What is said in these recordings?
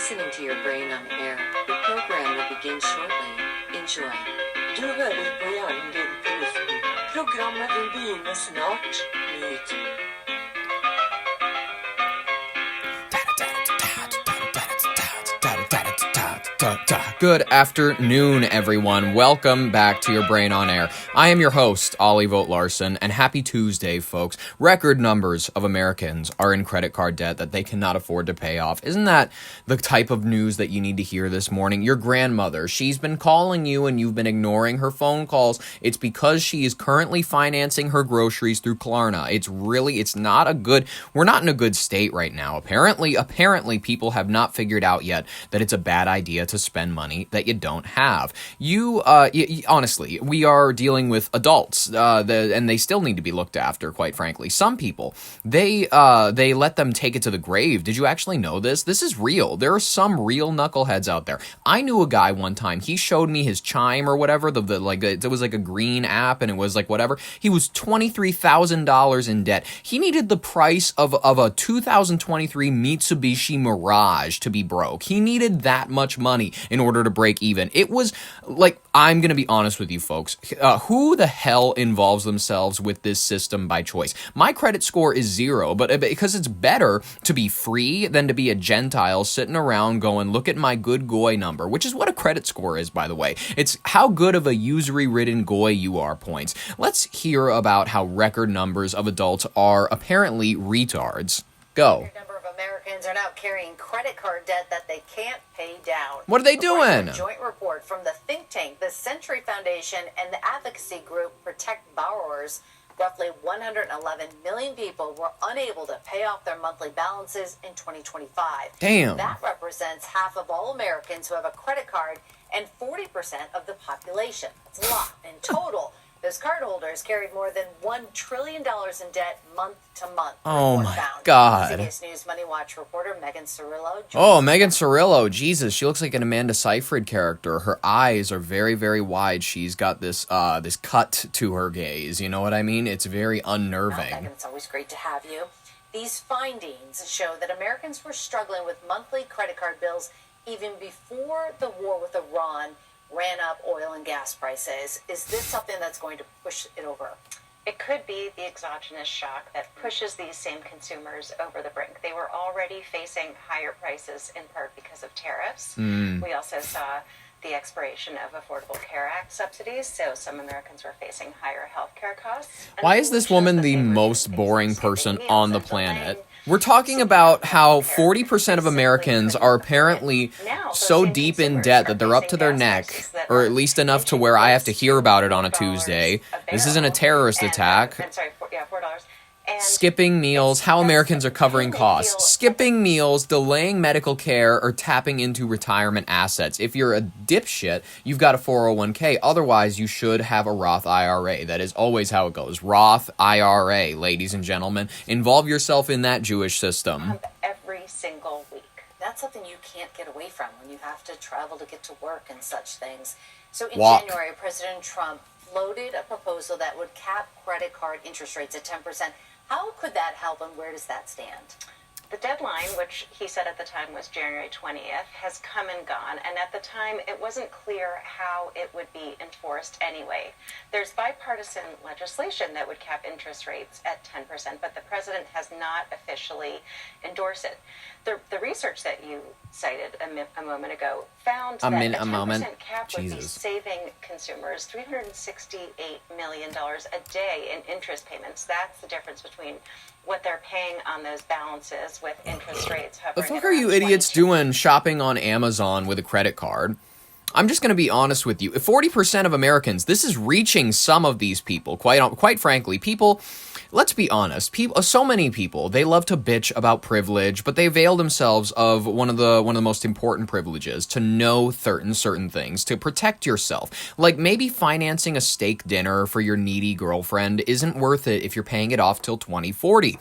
listening to Your Brain on Air. The program will begin shortly. Enjoy. Du hører på hjernen din på luften. Programmet vil begynne snart. Nyt. Good afternoon, everyone. Welcome back to Your Brain on Air. I am your host, Ollie Vogt Larson, and happy Tuesday, folks. Record numbers of Americans are in credit card debt that they cannot afford to pay off. Isn't that the type of news that you need to hear this morning? Your grandmother, she's been calling you and you've been ignoring her phone calls. It's because she is currently financing her groceries through Klarna. We're not in a good state right now. Apparently people have not figured out yet that it's a bad idea to spend money that you don't have. Honestly, we are dealing with adults, and they still need to be looked after, quite frankly. Some people, they let them take it to the grave. Did you actually know this? This is real. There are some real knuckleheads out there. I knew a guy one time, he showed me his Chime or whatever, it was like a green app, and it was like whatever. He was $23,000 in debt. He needed the price of a 2023 Mitsubishi Mirage to be broke. He needed that much money in order to break even. It was like, I'm going to be honest with you folks, who the hell involves themselves with this system by choice? My credit score is 0, but because it's better to be free than to be a Gentile sitting around going, look at my good goy number, which is what a credit score is, by the way. It's how good of a usury-ridden goy you are points. Let's hear about how record numbers of adults are apparently retards. Go. Americans are now carrying credit card debt that they can't pay down. What are they doing? A joint report from the think tank, the Century Foundation, and the advocacy group Protect Borrowers, roughly 111 million people were unable to pay off their monthly balances in 2025. Damn. That represents half of all Americans who have a credit card and 40% of the population. That's a lot. In total, those cardholders carried more than $1 trillion in debt month to month. Oh my God. CBS News Money Watch reporter Megyn Kelly. Oh, Megyn Kelly. Jesus, she looks like an Amanda Seyfried character. Her eyes are very, very wide. She's got this cut to her gaze. You know what I mean? It's very unnerving. Megyn, it's always great to have you. These findings show that Americans were struggling with monthly credit card bills even before the war with Iran ran up oil and gas prices. Is this something that's going to push it over? It could be the exogenous shock that pushes these same consumers over the brink. They were already facing higher prices in part because of tariffs. We also saw the expiration of Affordable Care Act subsidies, so some Americans were facing higher health care costs. Why is this woman the most boring person on the planet? We're talking about how 40% of Americans are apparently so deep in debt that they're up to their neck, or at least enough to where I have to hear about it on a Tuesday. This isn't a terrorist attack. $4. Skipping meals, how Americans are covering costs. Skipping meals, delaying medical care, or tapping into retirement assets. If you're a dipshit, you've got a 401k. Otherwise, you should have a Roth IRA. That is always how it goes. Roth IRA, ladies and gentlemen. Involve yourself in that Jewish system. Every single week. That's something you can't get away from when you have to travel to get to work and such things. So in Walk. January, President Trump floated a proposal that would cap credit card interest rates at 10%. How could that help, and where does that stand? The deadline, which he said at the time was January 20th, has come and gone, and at the time it wasn't clear how it would be enforced anyway. There's bipartisan legislation that would cap interest rates at 10%, but the president has not officially endorsed it. The research that you cited a moment ago found that a 10% cap would be saving consumers $368 million a day in interest payments. That's the difference between what they're paying on those balances with interest rates hovering. The fuck are you idiots doing shopping on Amazon with a credit card? I'm just going to be honest with you. 40% of Americans, this is reaching some of these people. Quite frankly, people, let's be honest. So many people, they love to bitch about privilege, but they avail themselves of one of the most important privileges, to know certain things, to protect yourself. Like maybe financing a steak dinner for your needy girlfriend isn't worth it if you're paying it off till 2040.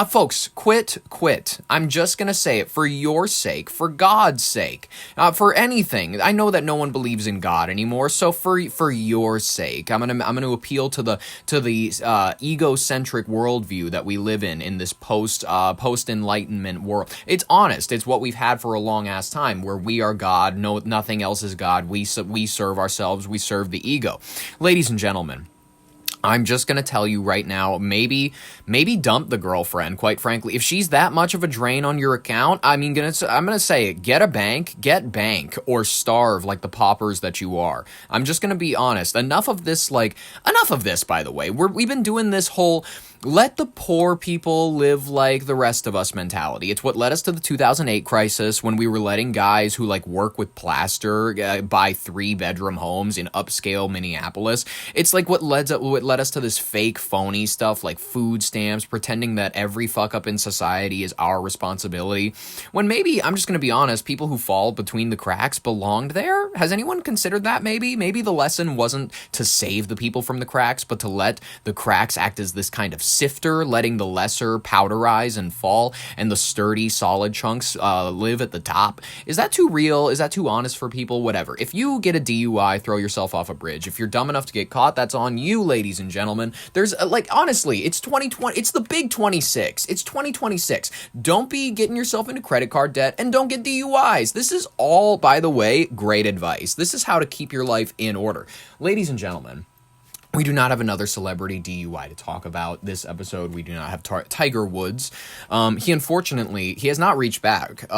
Folks, quit. I'm just going to say it for your sake, for God's sake, for anything. I know that no one believes in God anymore, so for your sake, I'm gonna appeal to the egocentric worldview that we live in this post enlightenment world. It's honest. It's what we've had for a long ass time, where we are God. No, nothing else is God. We serve ourselves. We serve the ego. Ladies and gentlemen, I'm just going to tell you right now, maybe dump the girlfriend, quite frankly. If she's that much of a drain on your account, I'm going to say it. Get bank, or starve like the paupers that you are. I'm just going to be honest. Enough of this, by the way. We've been doing this whole let the poor people live like the rest of us mentality. It's what led us to the 2008 crisis, when we were letting guys who work with plaster buy 3-bedroom homes in upscale Minneapolis. It's like what led us to this fake phony stuff like food stamps, pretending that every fuck up in society is our responsibility, when maybe, I'm just going to be honest, people who fall between the cracks belonged there. Has anyone considered that? Maybe the lesson wasn't to save the people from the cracks, but to let the cracks act as this kind of sifter, letting the lesser powderize and fall, and the sturdy, solid chunks live at the top. Is that too real? Is that too honest for people? Whatever. If you get a DUI, throw yourself off a bridge. If you're dumb enough to get caught, that's on you, ladies and gentlemen. There's honestly, it's 2020. It's the big 26. It's 2026. Don't be getting yourself into credit card debt, and don't get DUIs. This is all, by the way, great advice. This is how to keep your life in order. Ladies and gentlemen, we do not have another celebrity DUI to talk about this episode. We do not have Tiger Woods. He has not reached back.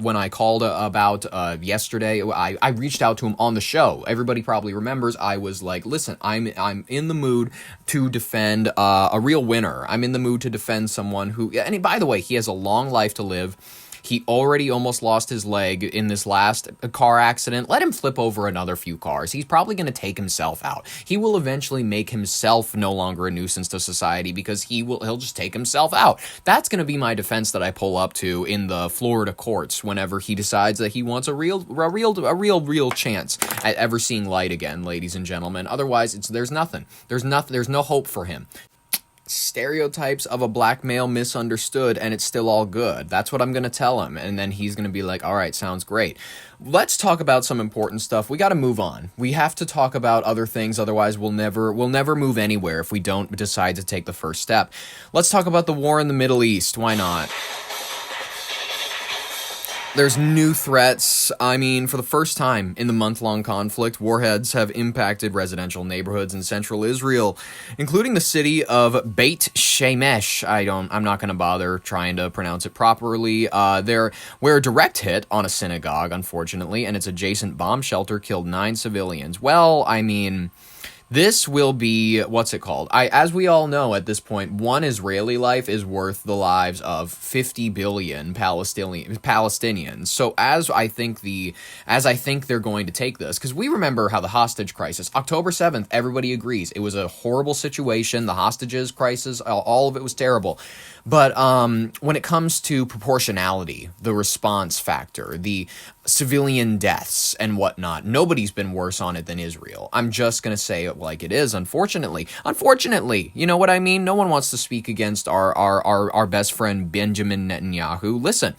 When I called about yesterday, I reached out to him on the show. Everybody probably remembers. I was like, listen, I'm in the mood to defend a real winner. I'm in the mood to defend someone who, and by the way, he has a long life to live. He already almost lost his leg in this last car accident. Let him flip over another few cars. He's probably going to take himself out. He will eventually make himself no longer a nuisance to society, because he'll just take himself out. That's going to be my defense that I pull up to in the Florida courts whenever he decides that he wants a real chance at ever seeing light again, ladies and gentlemen. Otherwise, there's nothing. There's no hope for him. Stereotypes of a black male misunderstood, and it's still all good. That's what I'm going to tell him, and then he's going to be like, all right, sounds great. Let's talk about some important stuff. We got to move on. We have to talk about other things, otherwise we'll never move anywhere if we don't decide to take the first step. Let's talk about the war in the Middle East. Why not? There's new threats. I mean, for the first time in the month-long conflict, warheads have impacted residential neighborhoods in central Israel, including the city of Beit Shemesh. I'm not going to bother trying to pronounce it properly. Where a direct hit on a synagogue, unfortunately, and its adjacent bomb shelter killed 9 civilians. Well, I mean, this will be, what's it called? As we all know at this point, one Israeli life is worth the lives of 50 billion Palestinians. So as I think they're going to take this, because we remember how the hostage crisis, October 7th, everybody agrees, it was a horrible situation. The hostages crisis, all of it was terrible. But when it comes to proportionality, the response factor, the civilian deaths and whatnot, nobody's been worse on it than Israel. I'm just going to say it like it is, unfortunately. Unfortunately, you know what I mean? No one wants to speak against our best friend Benjamin Netanyahu. Listen,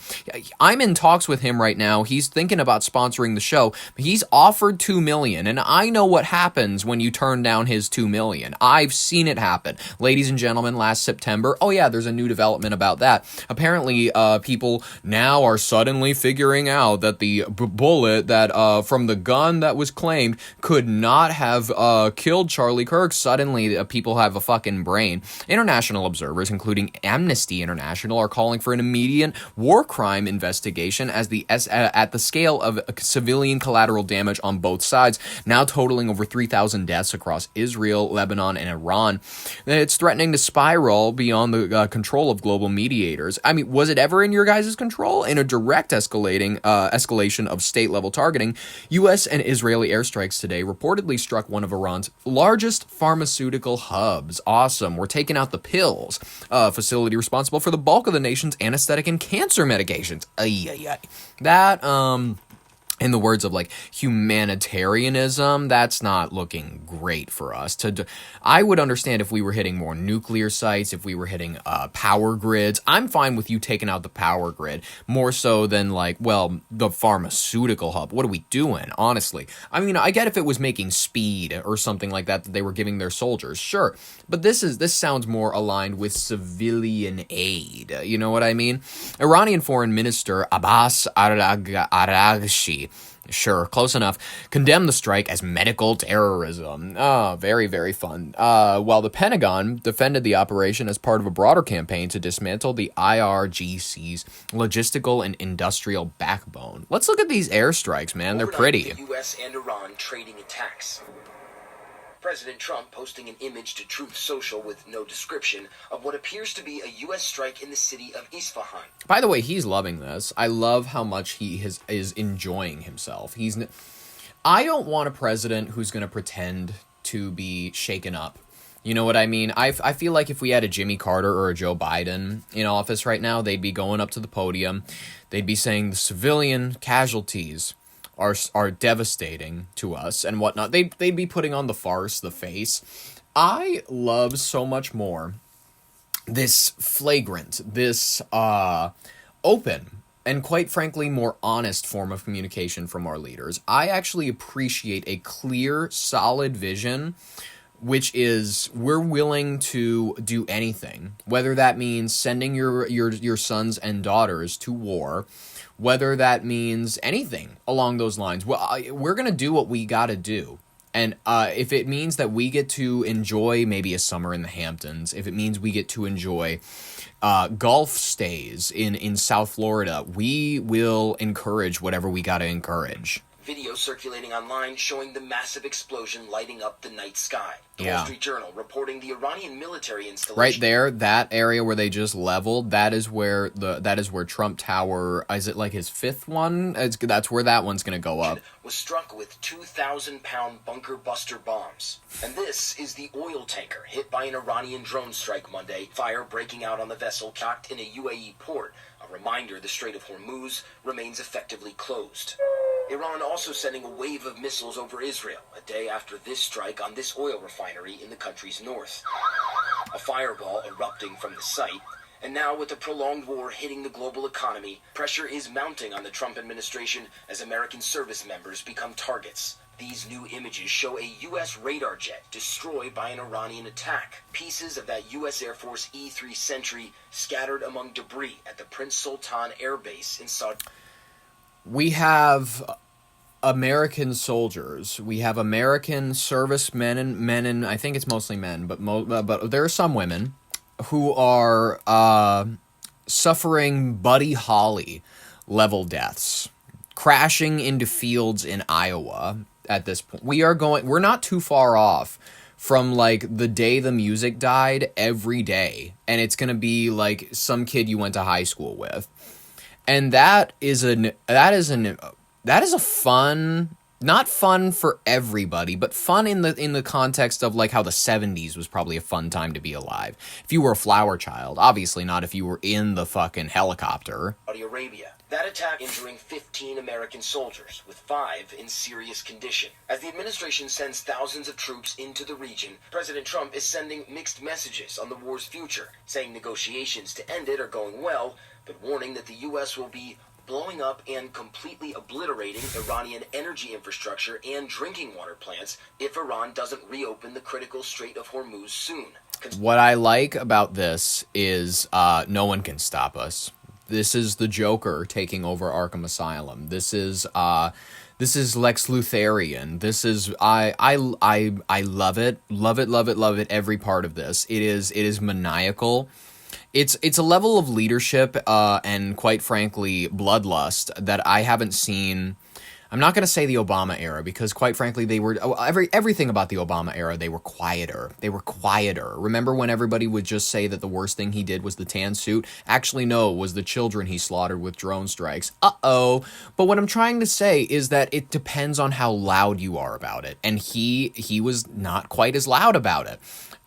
I'm in talks with him right now. He's thinking about sponsoring the show. He's offered $2 million, and I know what happens when you turn down his $2 million. I've seen it happen. Ladies and gentlemen, last September, oh yeah, there's a new development about that. Apparently, people now are suddenly figuring out that the bullet that from the gun that was claimed could not have killed Charlie Kirk. Suddenly, people have a fucking brain. International observers, including Amnesty International, are calling for an immediate war crime investigation at the scale of civilian collateral damage on both sides, now totaling over 3,000 deaths across Israel, Lebanon, and Iran. It's threatening to spiral beyond the control of global mediators. I mean, was it ever in your guys' control? In a direct escalation of state-level targeting, U.S. and Israeli airstrikes today reportedly struck one of Iran's largest pharmaceutical hubs. Awesome. We're taking out the pills. Facility responsible for the bulk of the nation's anesthetic and cancer medications. That, in the words of like humanitarianism, that's not looking great for us. I would understand if we were hitting more nuclear sites, if we were hitting power grids. I'm fine with you taking out the power grid more so than like, well, the pharmaceutical hub. What are we doing, honestly? I mean, I get if it was making speed or something like that they were giving their soldiers, sure. But this sounds more aligned with civilian aid. You know what I mean? Iranian Foreign Minister Abbas Araghchi, sure, close enough, condemned the strike as medical terrorism. Very, very fun. While the Pentagon defended the operation as part of a broader campaign to dismantle the IRGC's logistical and industrial backbone. Let's look at these airstrikes, man. They're pretty. The U.S. and Iran trading attacks. President Trump posting an image to Truth Social with no description of what appears to be a U.S. strike in the city of Isfahan. By the way, he's loving this. I love how much he is enjoying himself. I don't want a president who's going to pretend to be shaken up. You know what I mean? I feel like if we had a Jimmy Carter or a Joe Biden in office right now, they'd be going up to the podium. They'd be saying the civilian casualties are devastating to us and whatnot. They'd be putting on the farce, the face. I love so much more this flagrant, this open, and quite frankly more honest form of communication from our leaders. I actually appreciate a clear, solid vision, which is we're willing to do anything, whether that means sending your sons and daughters to war, whether that means anything along those lines. Well, we're going to do what we got to do. And if it means that we get to enjoy maybe a summer in the Hamptons, if it means we get to enjoy golf stays in South Florida, we will encourage whatever we got to encourage. Video circulating online showing the massive explosion lighting up the night sky. The Wall Street Journal reporting the Iranian military installation. Right there, that area where they just leveled, that is where Trump Tower, is it like his fifth one? That's where that one's going to go up. Was struck with 2,000-pound bunker buster bombs. And this is the oil tanker hit by an Iranian drone strike Monday. Fire breaking out on the vessel docked in a UAE port. A reminder the Strait of Hormuz remains effectively closed. Iran also sending a wave of missiles over Israel, a day after this strike on this oil refinery in the country's north. A fireball erupting from the site, and now with the prolonged war hitting the global economy, pressure is mounting on the Trump administration as American service members become targets. These new images show a U.S. radar jet destroyed by an Iranian attack. Pieces of that U.S. Air Force E-3 Sentry scattered among debris at the Prince Sultan Air Base in Saudi. We have American soldiers. We have American servicemen and I think it's mostly men, but there are some women who are suffering Buddy Holly level deaths, crashing into fields in Iowa. At this point, we're not too far off from like the day the music died every day, and it's gonna be like some kid you went to high school with. And that is a fun, not fun for everybody, but fun in the context of like how the 70s was probably a fun time to be alive. If you were a flower child, obviously not if you were in the fucking helicopter. Saudi Arabia. That attack injuring 15 American soldiers, with 5 in serious condition. As the administration sends thousands of troops into the region, President Trump is sending mixed messages on the war's future, saying negotiations to end it are going well, but warning that the U.S. will be blowing up and completely obliterating Iranian energy infrastructure and drinking water plants if Iran doesn't reopen the critical Strait of Hormuz soon. What I like about this is no one can stop us. This is the Joker taking over Arkham Asylum. This is Lex Lutherian. This is I love it. Love it, every part of this. It is maniacal. It's a level of leadership and quite frankly bloodlust that I haven't seen. I'm not going to say the Obama era because quite frankly they were everything about the Obama era, they were quieter. Remember when everybody would just say that the worst thing he did was the tan suit? Actually no, it was the children he slaughtered with drone strikes. But what I'm trying to say is that it depends on how loud you are about it. And he was not quite as loud about it.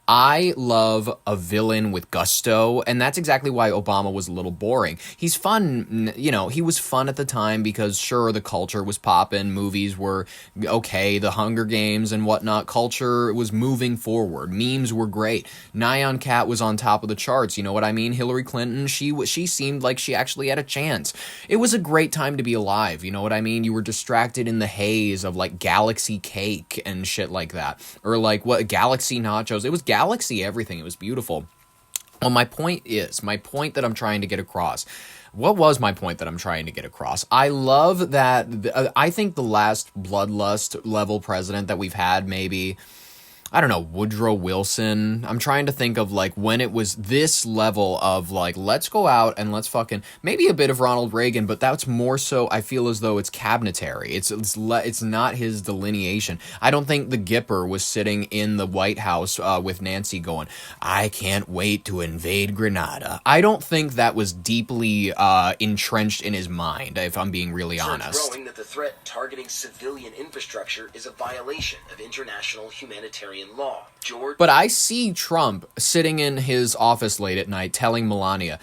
I love a villain with gusto, and that's exactly why Obama was a little boring. He's fun, he was fun at the time because, sure, the culture was popping, movies were okay, the Hunger Games and whatnot, culture was moving forward, memes were great, Nyan Cat was on top of the charts, you know what I mean? Hillary Clinton, she seemed like she actually had a chance. It was a great time to be alive, you know what I mean? You were distracted in the haze of, like, Galaxy Cake and shit like that, or, like, Galaxy Nachos, it was Galaxy everything. It was beautiful. Well, my point that I'm trying to get across. What was my point that I'm trying to get across? I love that, I think the last bloodlust level president that we've had, maybe, I don't know, Woodrow Wilson. I'm trying to think of, like, when it was this level of, like, let's go out and let's fucking, maybe a bit of Ronald Reagan, but that's more so, I feel as though it's cabinetary. It's not his delineation. I don't think the Gipper was sitting in the White House with Nancy going, I can't wait to invade Grenada. I don't think that was deeply entrenched in his mind, if I'm being really honest. Growing that the threat targeting civilian infrastructure is a violation of international humanitarian law. George. But I see Trump sitting in his office late at night telling Melania,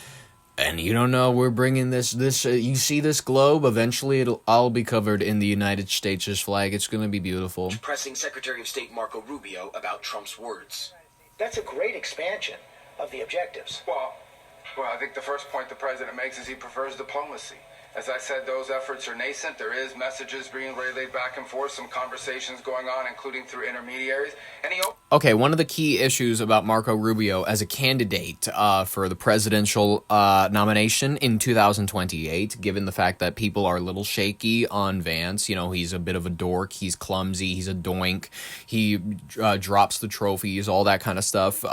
and you don't know, we're bringing this, you see this globe? Eventually I'll be covered in the United States' flag. It's going to be beautiful. Pressing Secretary of State Marco Rubio about Trump's words. That's a great expansion of the objectives. Well, I think the first point the president makes is he prefers diplomacy. As I said, those efforts are nascent. There is messages being relayed back and forth, some conversations going on, including through intermediaries. Okay, one of the key issues about Marco Rubio as a candidate for the presidential nomination in 2028, given the fact that people are a little shaky on Vance, he's a bit of a dork, he's clumsy, he's a doink, he drops the trophies, all that kind of stuff.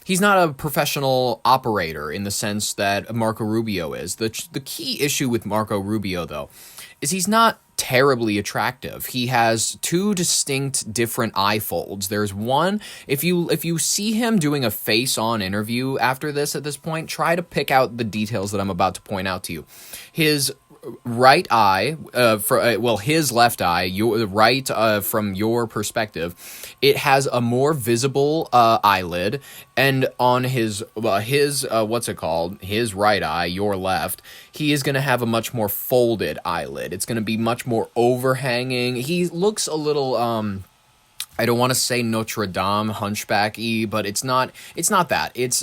He's not a professional operator in the sense that Marco Rubio is. The key issue with Marco Rubio, though, is he's not terribly attractive. He has two distinct different eye folds. There's one, if you see him doing a face-on interview after this at this point, try to pick out the details that I'm about to point out to you. His right eye, his left eye, your right from your perspective, it has a more visible eyelid, and on his his right eye, your left, he is going to have a much more folded eyelid. It's going to be much more overhanging. He looks a little I don't want to say Notre Dame hunchback-y, but it's not that. It's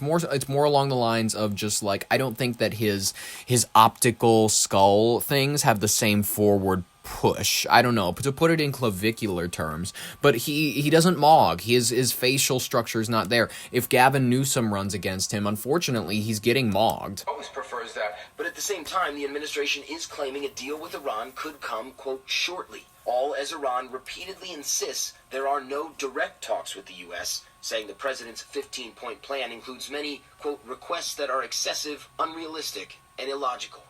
more along the lines of just like, I don't think that his optical skull things have the same forward push. I don't know, to put it in clavicular terms, but he doesn't mog. His facial structure is not there. If Gavin Newsom runs against him, unfortunately, he's getting mogged. Always prefers that. But at the same time, the administration is claiming a deal with Iran could come, quote, shortly. All as Iran repeatedly insists there are no direct talks with the U.S., saying the president's 15-point plan includes many, quote, requests that are excessive, unrealistic, and illogical.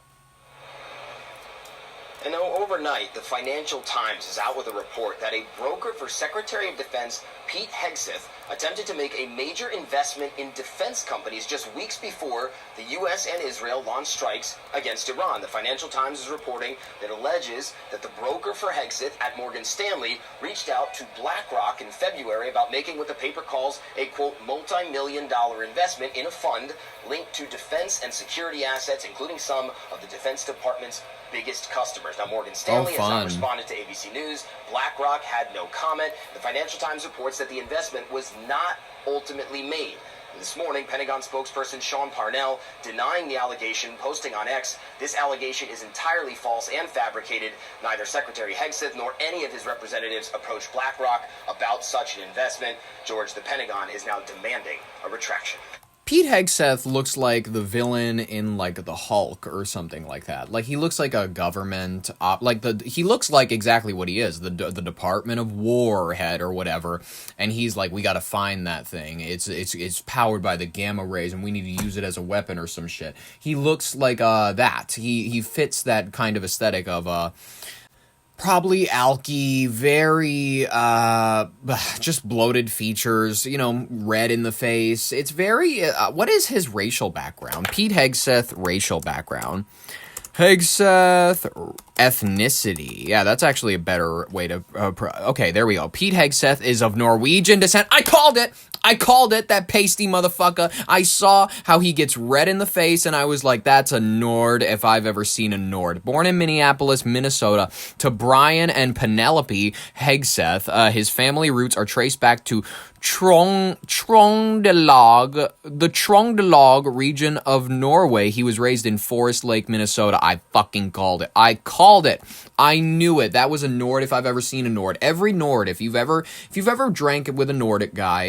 And overnight, the Financial Times is out with a report that a broker for Secretary of Defense Pete Hegseth attempted to make a major investment in defense companies just weeks before the U.S. and Israel launched strikes against Iran. The Financial Times is reporting that alleges that the broker for Hegseth at Morgan Stanley reached out to BlackRock in February about making what the paper calls a, quote, multi-million-dollar investment in a fund linked to defense and security assets, including some of the Defense Department's biggest customers. Now, Morgan Stanley has not responded to ABC News. BlackRock had no comment. The Financial Times reports that the investment was not ultimately made. This morning, Pentagon spokesperson Sean Parnell denying the allegation, posting on X, this allegation is entirely false and fabricated. Neither Secretary Hegseth nor any of his representatives approached BlackRock about such an investment. George, the Pentagon is now demanding a retraction. Pete Hegseth looks like the villain in, like, the Hulk or something like that. Like, he looks like a government he looks like exactly what he is, the Department of War head or whatever. And he's like, we got to find that thing. It's powered by the gamma rays, and we need to use it as a weapon or some shit. He looks like that. He fits that kind of aesthetic of probably alky, very, just bloated features, red in the face. It's very, what is his racial background? Pete Hegseth racial background. Hegseth ethnicity. Yeah, that's actually a better way to... okay, there we go. Pete Hegseth is of Norwegian descent. I called it! That pasty motherfucker. I saw how he gets red in the face, and I was like, that's a Nord if I've ever seen a Nord. Born in Minneapolis, Minnesota, to Brian and Penelope Hegseth, his family roots are traced back to Trøndelag, the Trøndelag region of Norway. He was raised in Forest Lake, Minnesota. I fucking called it. I knew it. That was a Nord if I've ever seen a Nord. Every Nord, if you've ever drank with a Nordic guy,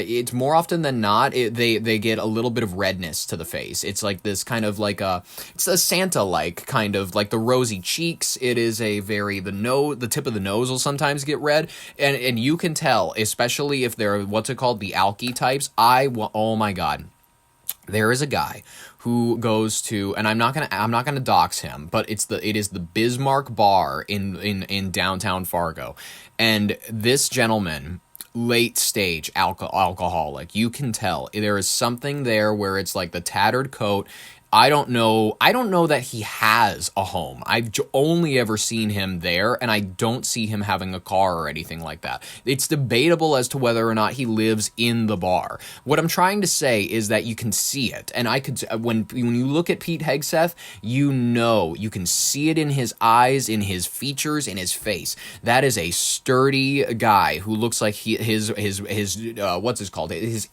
it's more often than not, they get a little bit of redness to the face. It's like this kind of like it's a Santa-like kind of like the rosy cheeks. It is a very, the tip of the nose will sometimes get red, and you can tell, especially if they're what's it called, the alky types. Oh my god, there is a guy who goes to, and I'm not gonna dox him, but it is the Bismarck bar in downtown Fargo, and this gentleman, late stage alcoholic, you can tell there is something there where it's like the tattered coat. I don't know that he has a home. I've only ever seen him there, and I don't see him having a car or anything like that. It's debatable as to whether or not he lives in the bar. What I'm trying to say is that you can see it, and when you look at Pete Hegseth, you can see it in his eyes, in his features, in his face. That is a sturdy guy who looks like his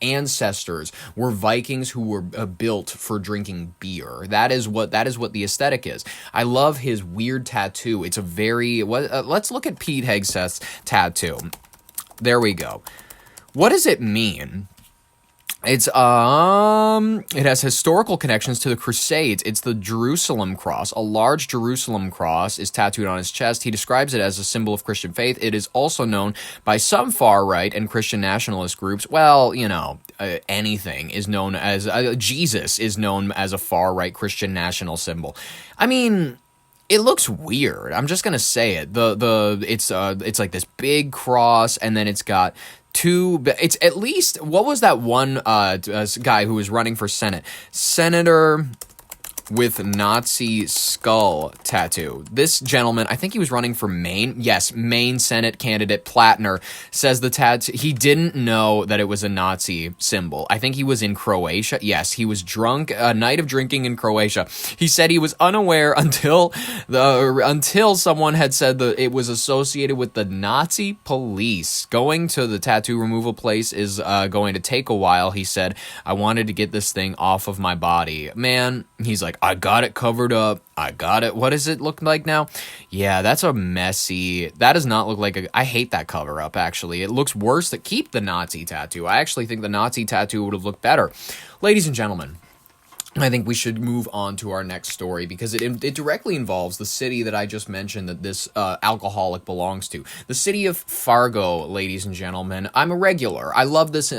ancestors were Vikings who were built for drinking beer. That is what the aesthetic is. I love his weird tattoo. It's a very... let's look at Pete Hegseth's tattoo. There we go. What does it mean? It's it has historical connections to the Crusades. It's the Jerusalem cross. A large Jerusalem cross is tattooed on his chest. He describes it as a symbol of Christian faith. It is also known by some far-right and Christian nationalist groups. Well, anything is known as... Jesus is known as a far-right Christian national symbol. I mean... it looks weird. I'm just gonna say it. It's like this big cross, and then it's got... it's at least, what was that one guy who was running for Senate? Senator with Nazi skull tattoo. This gentleman, I think he was running for Maine. Yes, Maine Senate candidate Plattner says the tattoo, he didn't know that it was a Nazi symbol. I think he was in Croatia. Yes, he was drunk, a night of drinking in Croatia. He said he was unaware until someone had said that it was associated with the Nazi police. Going to the tattoo removal place is going to take a while, he said. I wanted to get this thing off of my body. Man, he's like, I got it covered up. I got it. What does it look like now? Yeah, that's a messy... that does not look like I hate that cover up, actually. It looks worse to keep the Nazi tattoo. I actually think the Nazi tattoo would have looked better. Ladies and gentlemen, I think we should move on to our next story because it directly involves the city that I just mentioned that this alcoholic belongs to. The city of Fargo, ladies and gentlemen. I'm a regular. I love this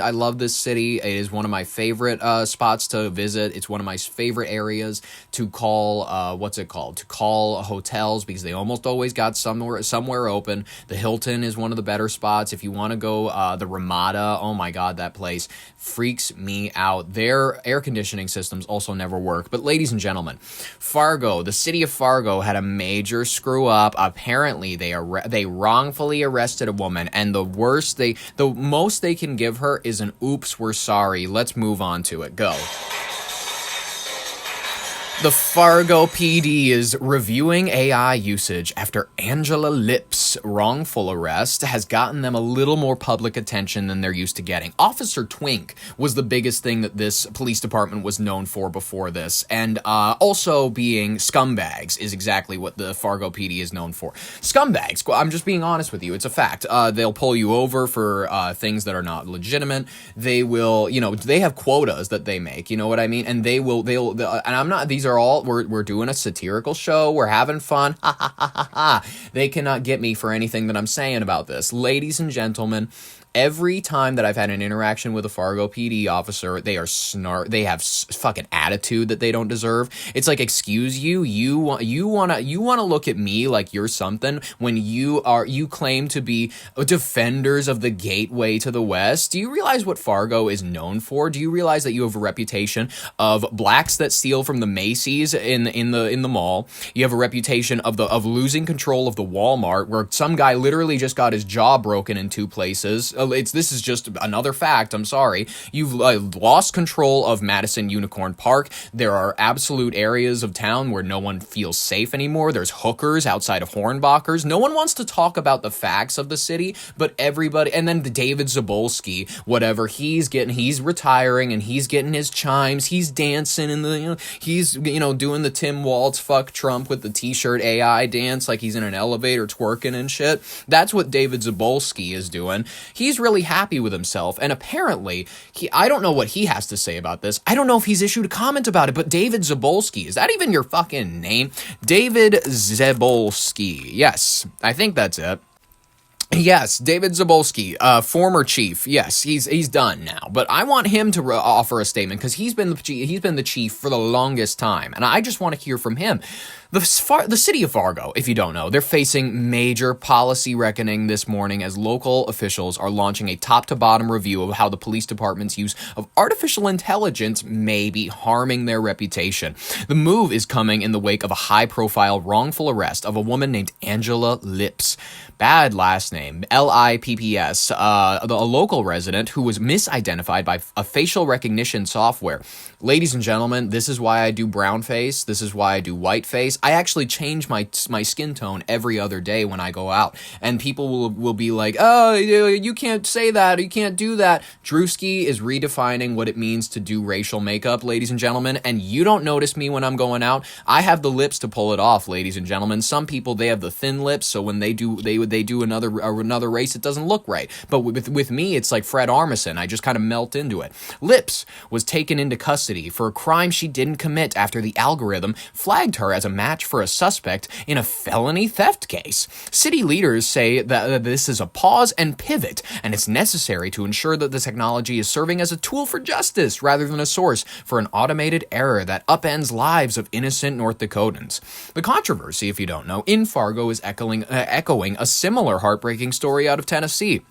city. It is one of my favorite spots to visit. It's one of my favorite areas to call, to call hotels because they almost always got somewhere open. The Hilton is one of the better spots. If you want to go, the Ramada, oh my God, that place freaks me out. Their air conditioning systems also never work. But ladies and gentlemen, Fargo, the city of Fargo had a major screw up. Apparently they wrongfully arrested a woman, and the most they can give her is an oops, we're sorry. Let's move on to it. Go. The Fargo PD is reviewing AI usage after Angela Lip's wrongful arrest has gotten them a little more public attention than they're used to getting. Officer Twink was the biggest thing that this police department was known for before this, and also being scumbags is exactly what the Fargo PD is known for. Scumbags, I'm just being honest with you, it's a fact. They'll pull you over for things that are not legitimate. They will, they have quotas that they make, you know what I mean? And and I'm not, these are all, we're doing a satirical show, we're having fun, ha ha ha ha ha. They cannot get me for anything that I'm saying about this. Ladies and gentlemen, Every time that I've had an interaction with a Fargo PD officer, they are they have fucking attitude that they don't deserve. It's like, excuse you, you want to look at me like you're something when you claim to be defenders of the gateway to the West. Do you realize what Fargo is known for? Do you realize that you have a reputation of blacks that steal from the Macy's in the mall? You have a reputation of losing control of the Walmart, where some guy literally just got his jaw broken in 2 places. This is just another fact. I'm sorry. You've lost control of Madison Unicorn Park. There are absolute areas of town where no one feels safe anymore. There's hookers outside of Hornbachers. No one wants to talk about the facts of the city, but everybody. And then the David Zabolski, whatever, he's retiring and he's getting his chimes. He's dancing in he's doing the Tim Waltz fuck Trump with the t-shirt AI dance, like he's in an elevator twerking and shit. That's what David Zabolski is doing. He's really happy with himself, and apparently I don't know what he has to say about this. I don't know if he's issued a comment about it, but David Zabolski, is that even your fucking name? David Zabolski. Yes, I think that's it. Yes, David Zabolski, former chief. Yes, he's done now, but I want him to offer a statement, because he's been the chief for the longest time, and I just want to hear from him. The city of Fargo, if you don't know, they're facing major policy reckoning this morning as local officials are launching a top-to-bottom review of how the police department's use of artificial intelligence may be harming their reputation. The move is coming in the wake of a high-profile wrongful arrest of a woman named Angela Lipps. Bad last name, Lipps, a local resident who was misidentified by a facial recognition software. Ladies and gentlemen, this is why I do brown face. This is why I do white face. I actually change my skin tone every other day when I go out. And people will be like, oh, you can't say that. You can't do that. Drewski is redefining what it means to do racial makeup, ladies and gentlemen. And you don't notice me when I'm going out. I have the lips to pull it off, ladies and gentlemen. Some people, they have the thin lips, so when they do another race, it doesn't look right. But with me, it's like Fred Armisen. I just kind of melt into it. Lipps was taken into custody for a crime she didn't commit after the algorithm flagged her as a match for a suspect in a felony theft case. City leaders say that this is a pause and pivot, and it's necessary to ensure that the technology is serving as a tool for justice rather than a source for an automated error that upends lives of innocent North Dakotans. The controversy, if you don't know, in Fargo is echoing a similar heartbreaking story out of Tennessee.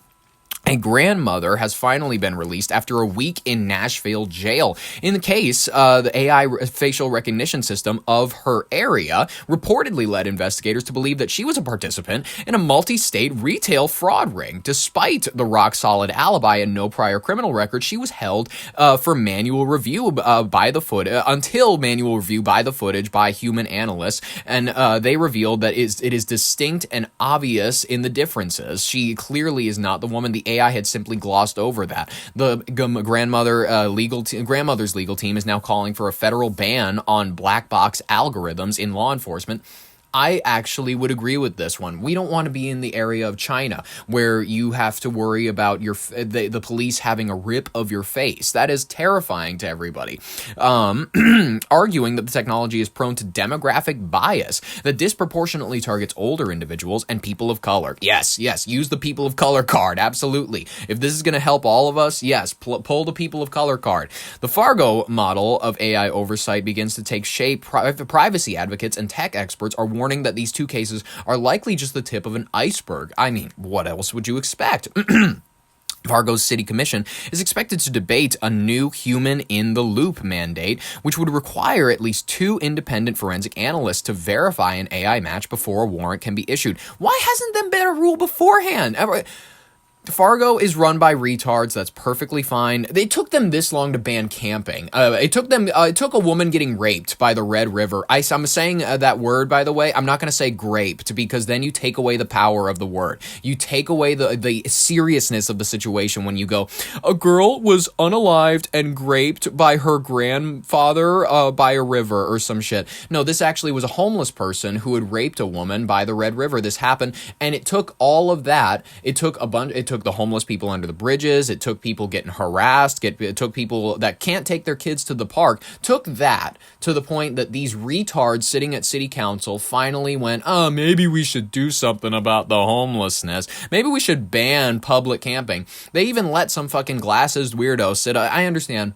A grandmother has finally been released after a week in Nashville jail. In the case, the AI facial recognition system of her area reportedly led investigators to believe that she was a participant in a multi-state retail fraud ring. Despite the rock-solid alibi and no prior criminal record, she was held for manual review by the footage by human analysts, and they revealed that it is distinct and obvious in the differences. She clearly is not the woman. The AI had simply glossed over that. The grandmother's legal team is now calling for a federal ban on black box algorithms in law enforcement. I actually would agree with this one. We don't want to be in the area of China where you have to worry about the police having a rip of your face. That is terrifying to everybody. Arguing that the technology is prone to demographic bias that disproportionately targets older individuals and people of color. Yes, use the people of color card. Absolutely. If this is going to help all of us, yes, pull the people of color card. The Fargo model of AI oversight begins to take shape. Privacy advocates and tech experts are warning that these 2 cases are likely just the tip of an iceberg. I mean, what else would you expect? Fargo's City Commission is expected to debate a new human-in-the-loop mandate, which would require at least 2 independent forensic analysts to verify an AI match before a warrant can be issued. Why hasn't there been a rule beforehand? Fargo is run by retards. That's perfectly fine. They took them this long to ban camping. It took a woman getting raped by the Red River. I'm saying that word, by the way. I'm not going to say graped, because then you take away the power of the word. You take away the seriousness of the situation when you go, a girl was unalived and graped by her grandfather by a river or some shit. No, this actually was a homeless person who had raped a woman by the Red River. This happened, and it took all of that. It took took the homeless people under the bridges. It took people getting harassed. It took people that can't take their kids to the park. Took that to the point that these retards sitting at city council finally went, oh, maybe we should do something about the homelessness. Maybe we should ban public camping. They even let some fucking glasses weirdo sit. I understand.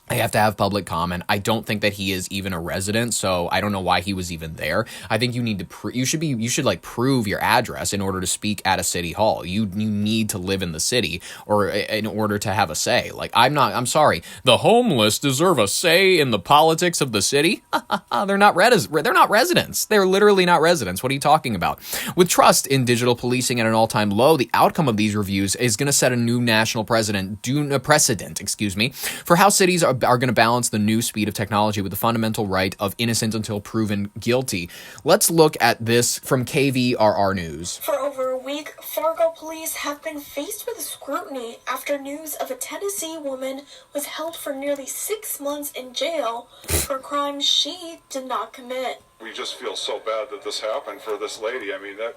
I have to have public comment. I don't think that he is even a resident, so I don't know why he was even there. I think you need to you should like prove your address in order to speak at a city hall. You need to live in the city or in order to have a say. Like I'm sorry. The homeless deserve a say in the politics of the city? They're not residents. They're literally not residents. What are you talking about? With trust in digital policing at an all-time low, the outcome of these reviews is going to set a new national precedent, for how cities are going to balance the new speed of technology with the fundamental right of innocent until proven guilty. Let's look at this from KVRR News. For over a week, Fargo police have been faced with scrutiny after news of a Tennessee woman was held for nearly 6 months in jail for crimes she did not commit. We just feel so bad that this happened for this lady. I mean, that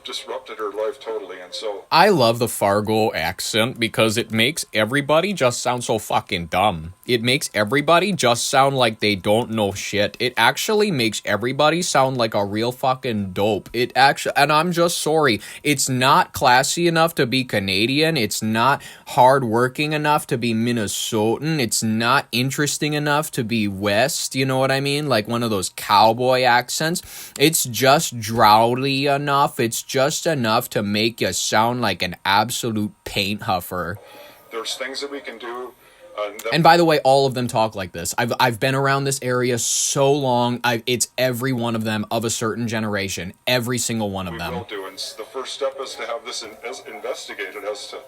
disrupted her life totally, and so I love the Fargo accent because it makes everybody just sound so fucking dumb. It makes everybody just sound like they don't know shit. It actually makes everybody sound like a real fucking dope. And I'm just sorry, it's not classy enough to be Canadian. It's not hardworking enough to be Minnesotan. It's not interesting enough to be West. You know what I mean? Like one of those cowboy accents. It's just droughty enough. It's just enough to make you sound like an absolute paint huffer. there's things that we can do. And by the way, all of them talk like this. I've been around this area so long. It's every one of them of a certain generation. Every single one of them. We will do. And the first step is to have this investigated as to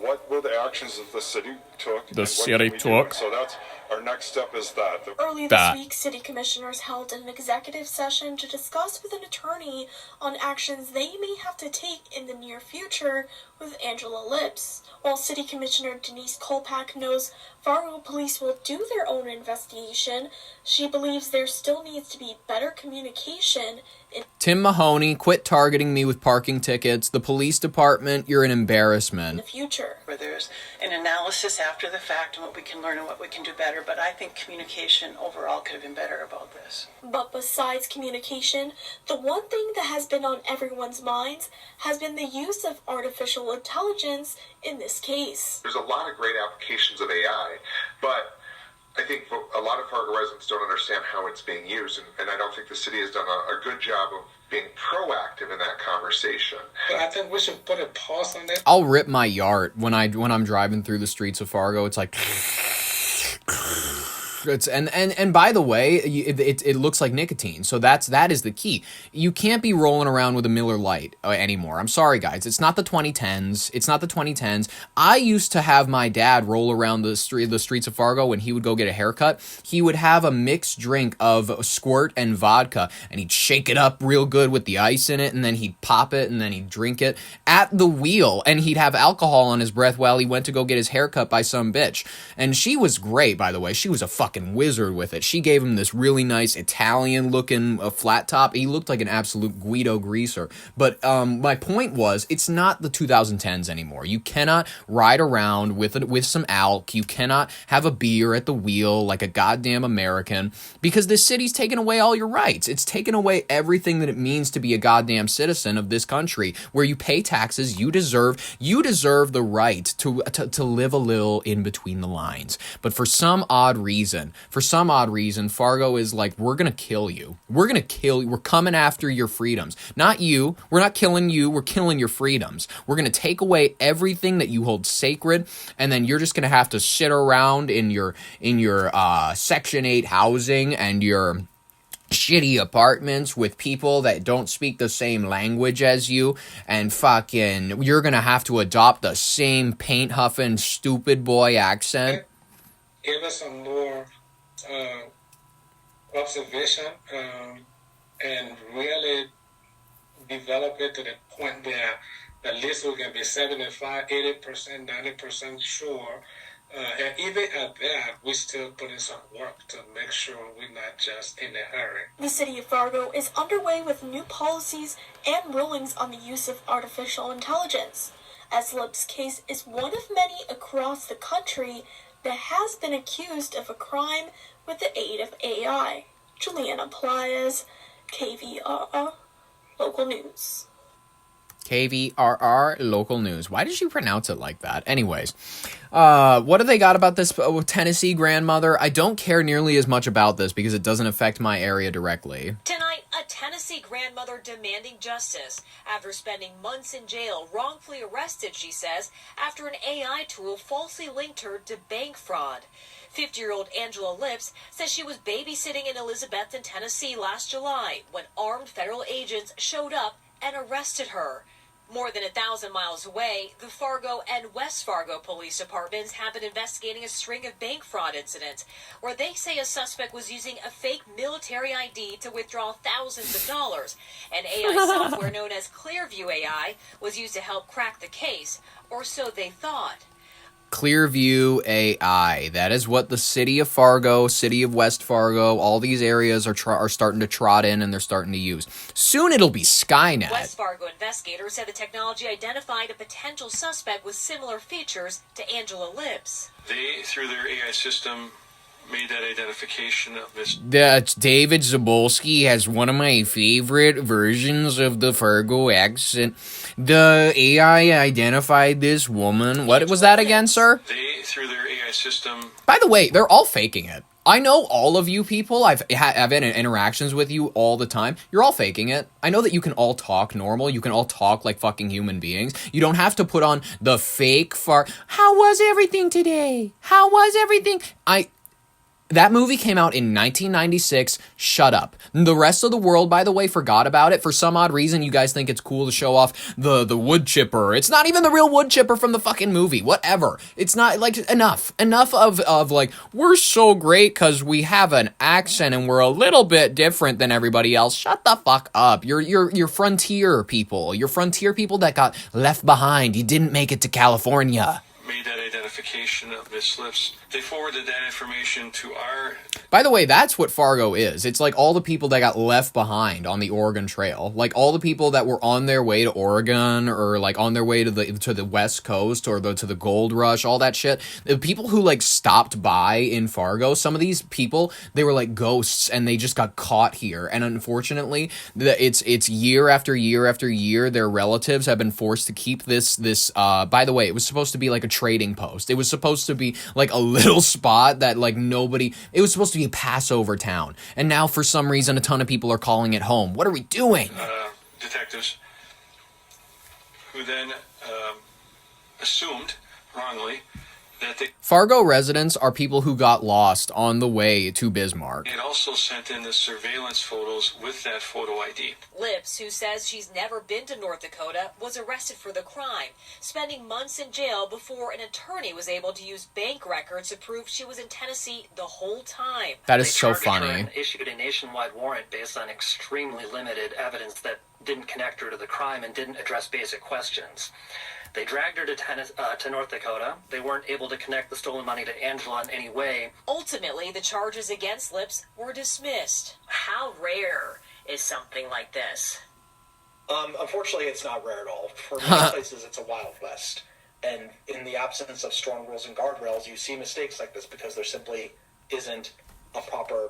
what were the actions that the city took. The city took. So that's our next step is that. Early this week, city commissioners held an executive session to discuss with an attorney on actions they may have to take in the near future with Angela Lips. While City Commissioner Denise Kolpak knows Fargo police will do their own investigation, she believes there still needs to be better communication. Tim Mahoney, quit targeting me with parking tickets. The police department, you're an embarrassment. In the future. Where there's an analysis after the fact and what we can learn and what we can do better, but I think communication overall could have been better about this. But besides communication, the one thing that has been on everyone's minds has been the use of artificial intelligence in this case. There's a lot of great applications of AI, but I think a lot of Fargo residents don't understand how it's being used, and I don't think the city has done a good job of being proactive in that conversation. But I think we should put a pause on that. I'll rip my yart when I'm driving through the streets of Fargo. It's like and by the way, it looks like nicotine. So that is the key. You can't be rolling around with a Miller Lite anymore. I'm sorry, guys. It's not the 2010s. It's not the 2010s. I used to have my dad roll around the streets of Fargo when he would go get a haircut. He would have a mixed drink of squirt and vodka, and he'd shake it up real good with the ice in it, and then he'd pop it, and then he'd drink it at the wheel, and he'd have alcohol on his breath while he went to go get his haircut by some bitch. And she was great, by the way. She was a fucking wizard with it. She gave him this really nice Italian looking flat top. He looked like an absolute Guido greaser. But my point was, it's not the 2010s anymore. You cannot ride around with some alk. You cannot have a beer at the wheel like a goddamn American, because this city's taken away all your rights. It's taken away everything that it means to be a goddamn citizen of this country, where you pay taxes. You deserve the right to live a little in between the lines. But for some odd reason, Fargo is like, we're going to kill you. We're going to kill you. We're coming after your freedoms. Not you. We're not killing you. We're killing your freedoms. We're going to take away everything that you hold sacred, and then you're just going to have to sit around in your Section 8 housing and your shitty apartments with people that don't speak the same language as you, and fucking you're going to have to adopt the same paint huffing stupid boy accent. Give us some more observation and really develop it to the point where at least we can be 75, 80%, 90% sure. And even at that, we still put in some work to make sure we're not just in a hurry. The city of Fargo is underway with new policies and rulings on the use of artificial intelligence. as Lips' case is one of many across the country that has been accused of a crime with the aid of AI. Juliana Pelaez, KVRR, Local News. KVRR Local News. Why did she pronounce it like that? Anyways, what do they got about this Tennessee grandmother? I don't care nearly as much about this because it doesn't affect my area directly. Tonight, a Tennessee grandmother demanding justice after spending months in jail, wrongfully arrested, she says, after an AI tool falsely linked her to bank fraud. 50-year-old Angela Lips says she was babysitting in Elizabethton, Tennessee last July when armed federal agents showed up and arrested her. More than 1,000 miles away, the Fargo and West Fargo police departments have been investigating a string of bank fraud incidents where they say a suspect was using a fake military ID to withdraw thousands of dollars. And AI software known as Clearview AI was used to help crack the case, or so they thought. Clearview AI. That is what the city of Fargo, city of West Fargo, all these areas are starting to trot in and they're starting to use. Soon it'll be Skynet. West Fargo investigators said the technology identified a potential suspect with similar features to Angela Lips. They, through their AI system, made that identification of this. That's David Zabolski has one of my favorite versions of the Fargo accent. The AI identified this woman. What was that again, sir? They, through their AI system. By the way, they're all faking it. I know all of you people. I've had interactions with you all the time. You're all faking it. I know that you can all talk normal. You can all talk like fucking human beings. You don't have to put on the fake How was everything today? How was everything? That movie came out in 1996. Shut up. The rest of the world, by the way, forgot about it. For some odd reason, you guys think it's cool to show off the wood chipper. It's not even the real wood chipper from the fucking movie. Whatever. It's not, like, enough. Enough of like, we're so great because we have an accent and we're a little bit different than everybody else. Shut the fuck up. You're frontier people. You're frontier people that got left behind. You didn't make it to California. Made that identification of Miss Lips. They forwarded that information to our... By the way, that's what Fargo is. It's like all the people that got left behind on the Oregon Trail. Like all the people that were on their way to Oregon or like on their way to the West Coast or to the Gold Rush, all that shit. The people who like stopped by in Fargo, some of these people, they were like ghosts and they just got caught here. And unfortunately, it's year after year after year, their relatives have been forced to keep this by the way, it was supposed to be like a trading post. It was supposed to be like a little spot that like nobody, it was supposed to be a Passover town. And now for some reason a ton of people are calling it home. What are we doing? Detectives who then assumed wrongly that they... Fargo residents are people who got lost on the way to Bismarck. It also sent in the surveillance photos with that photo ID. Lips, who says she's never been to North Dakota, was arrested for the crime, spending months in jail before an attorney was able to use bank records to prove she was in Tennessee the whole time. That is so funny. And issued a nationwide warrant based on extremely limited evidence that didn't connect her to the crime and didn't address basic questions. They dragged her to North Dakota. They weren't able to connect the stolen money to Angela in any way. Ultimately, the charges against Lips were dismissed. How rare is something like this? Unfortunately, it's not rare at all. For many places, it's a Wild West. And in the absence of strong rules and guardrails, you see mistakes like this because there simply isn't a proper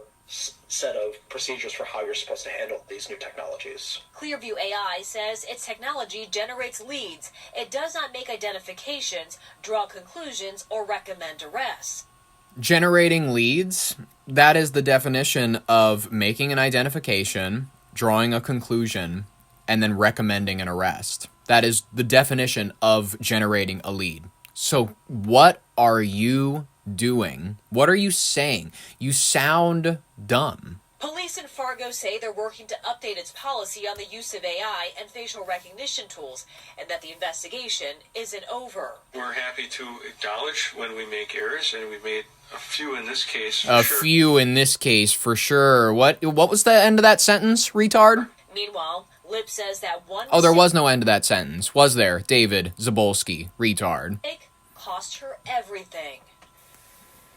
set of procedures for how you're supposed to handle these new technologies. Clearview AI says its technology generates leads. It does not make identifications, draw conclusions, or recommend arrests. Generating leads, that is the definition of making an identification, drawing a conclusion, and then recommending an arrest. That is the definition of generating a lead. So what are you doing? What are you saying? You sound dumb. Police in Fargo say they're working to update its policy on the use of AI and facial recognition tools, and that the investigation isn't over. We're happy to acknowledge when we make errors, and we've made a few in this case. Few in this case, for sure. What was the end of that sentence, retard? Meanwhile, Lips says that one... Oh, there was no end to that sentence, was there? David Zabolski, retard. Cost her everything.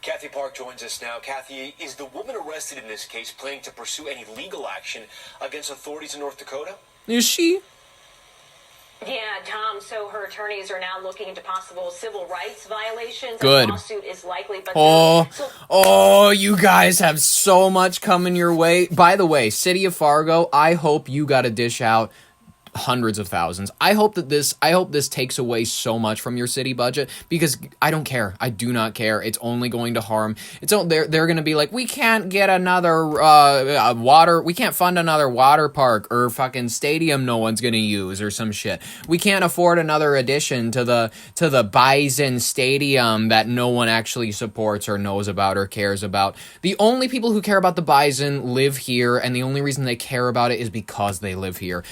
Kathy Park joins us now. Kathy, is the woman arrested in this case planning to pursue any legal action against authorities in North Dakota? Is she? Yeah, Tom, so her attorneys are now looking into possible civil rights violations. Good. A lawsuit is likely, but you guys have so much coming your way. By the way, City of Fargo, I hope you got to dish out hundreds of thousands. I hope this takes away so much from your city budget, because I don't care. I do not care. It's only going to harm. They're going to be like, we can't get another we can't fund another water park or fucking stadium no one's going to use or some shit. We can't afford another addition to the Bison Stadium that no one actually supports or knows about or cares about. The only people who care about the Bison live here, and the only reason they care about it is because they live here.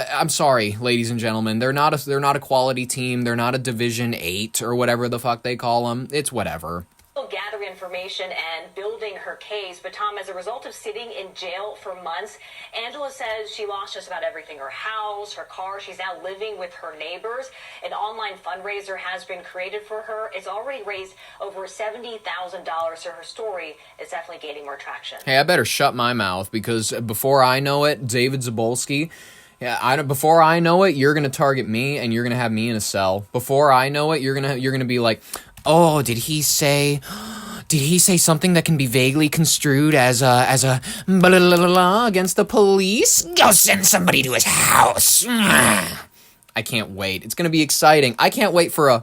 I'm sorry, ladies and gentlemen. They're not a quality team. They're not a Division 8 or whatever the fuck they call them. It's whatever. gathering information and building her case. But Tom, as a result of sitting in jail for months, Angela says she lost just about everything: her house, her car. She's now living with her neighbors. An online fundraiser has been created for her. It's already raised over $70,000, so her story is definitely gaining more traction. Hey, I better shut my mouth, because before I know it, David Zabolski, before I know it, you're gonna target me and you're gonna have me in a cell. Before I know it, you're gonna be like, oh, did he say something that can be vaguely construed as a blah, blah, blah, blah against the police? Go send somebody to his house. I can't wait. It's gonna be exciting. I can't wait for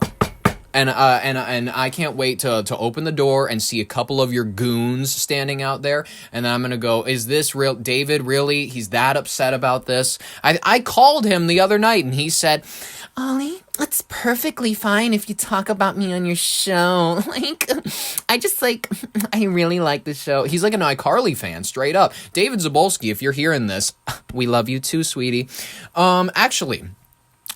and I can't wait to open the door and see a couple of your goons standing out there, and then I'm gonna go, is this real? David, really? He's that upset about this? I called him the other night and he said, Ollie, it's perfectly fine if you talk about me on your show. I really like the show. He's like an iCarly fan, straight up. David Zabolski, if you're hearing this, we love you too, sweetie. Actually,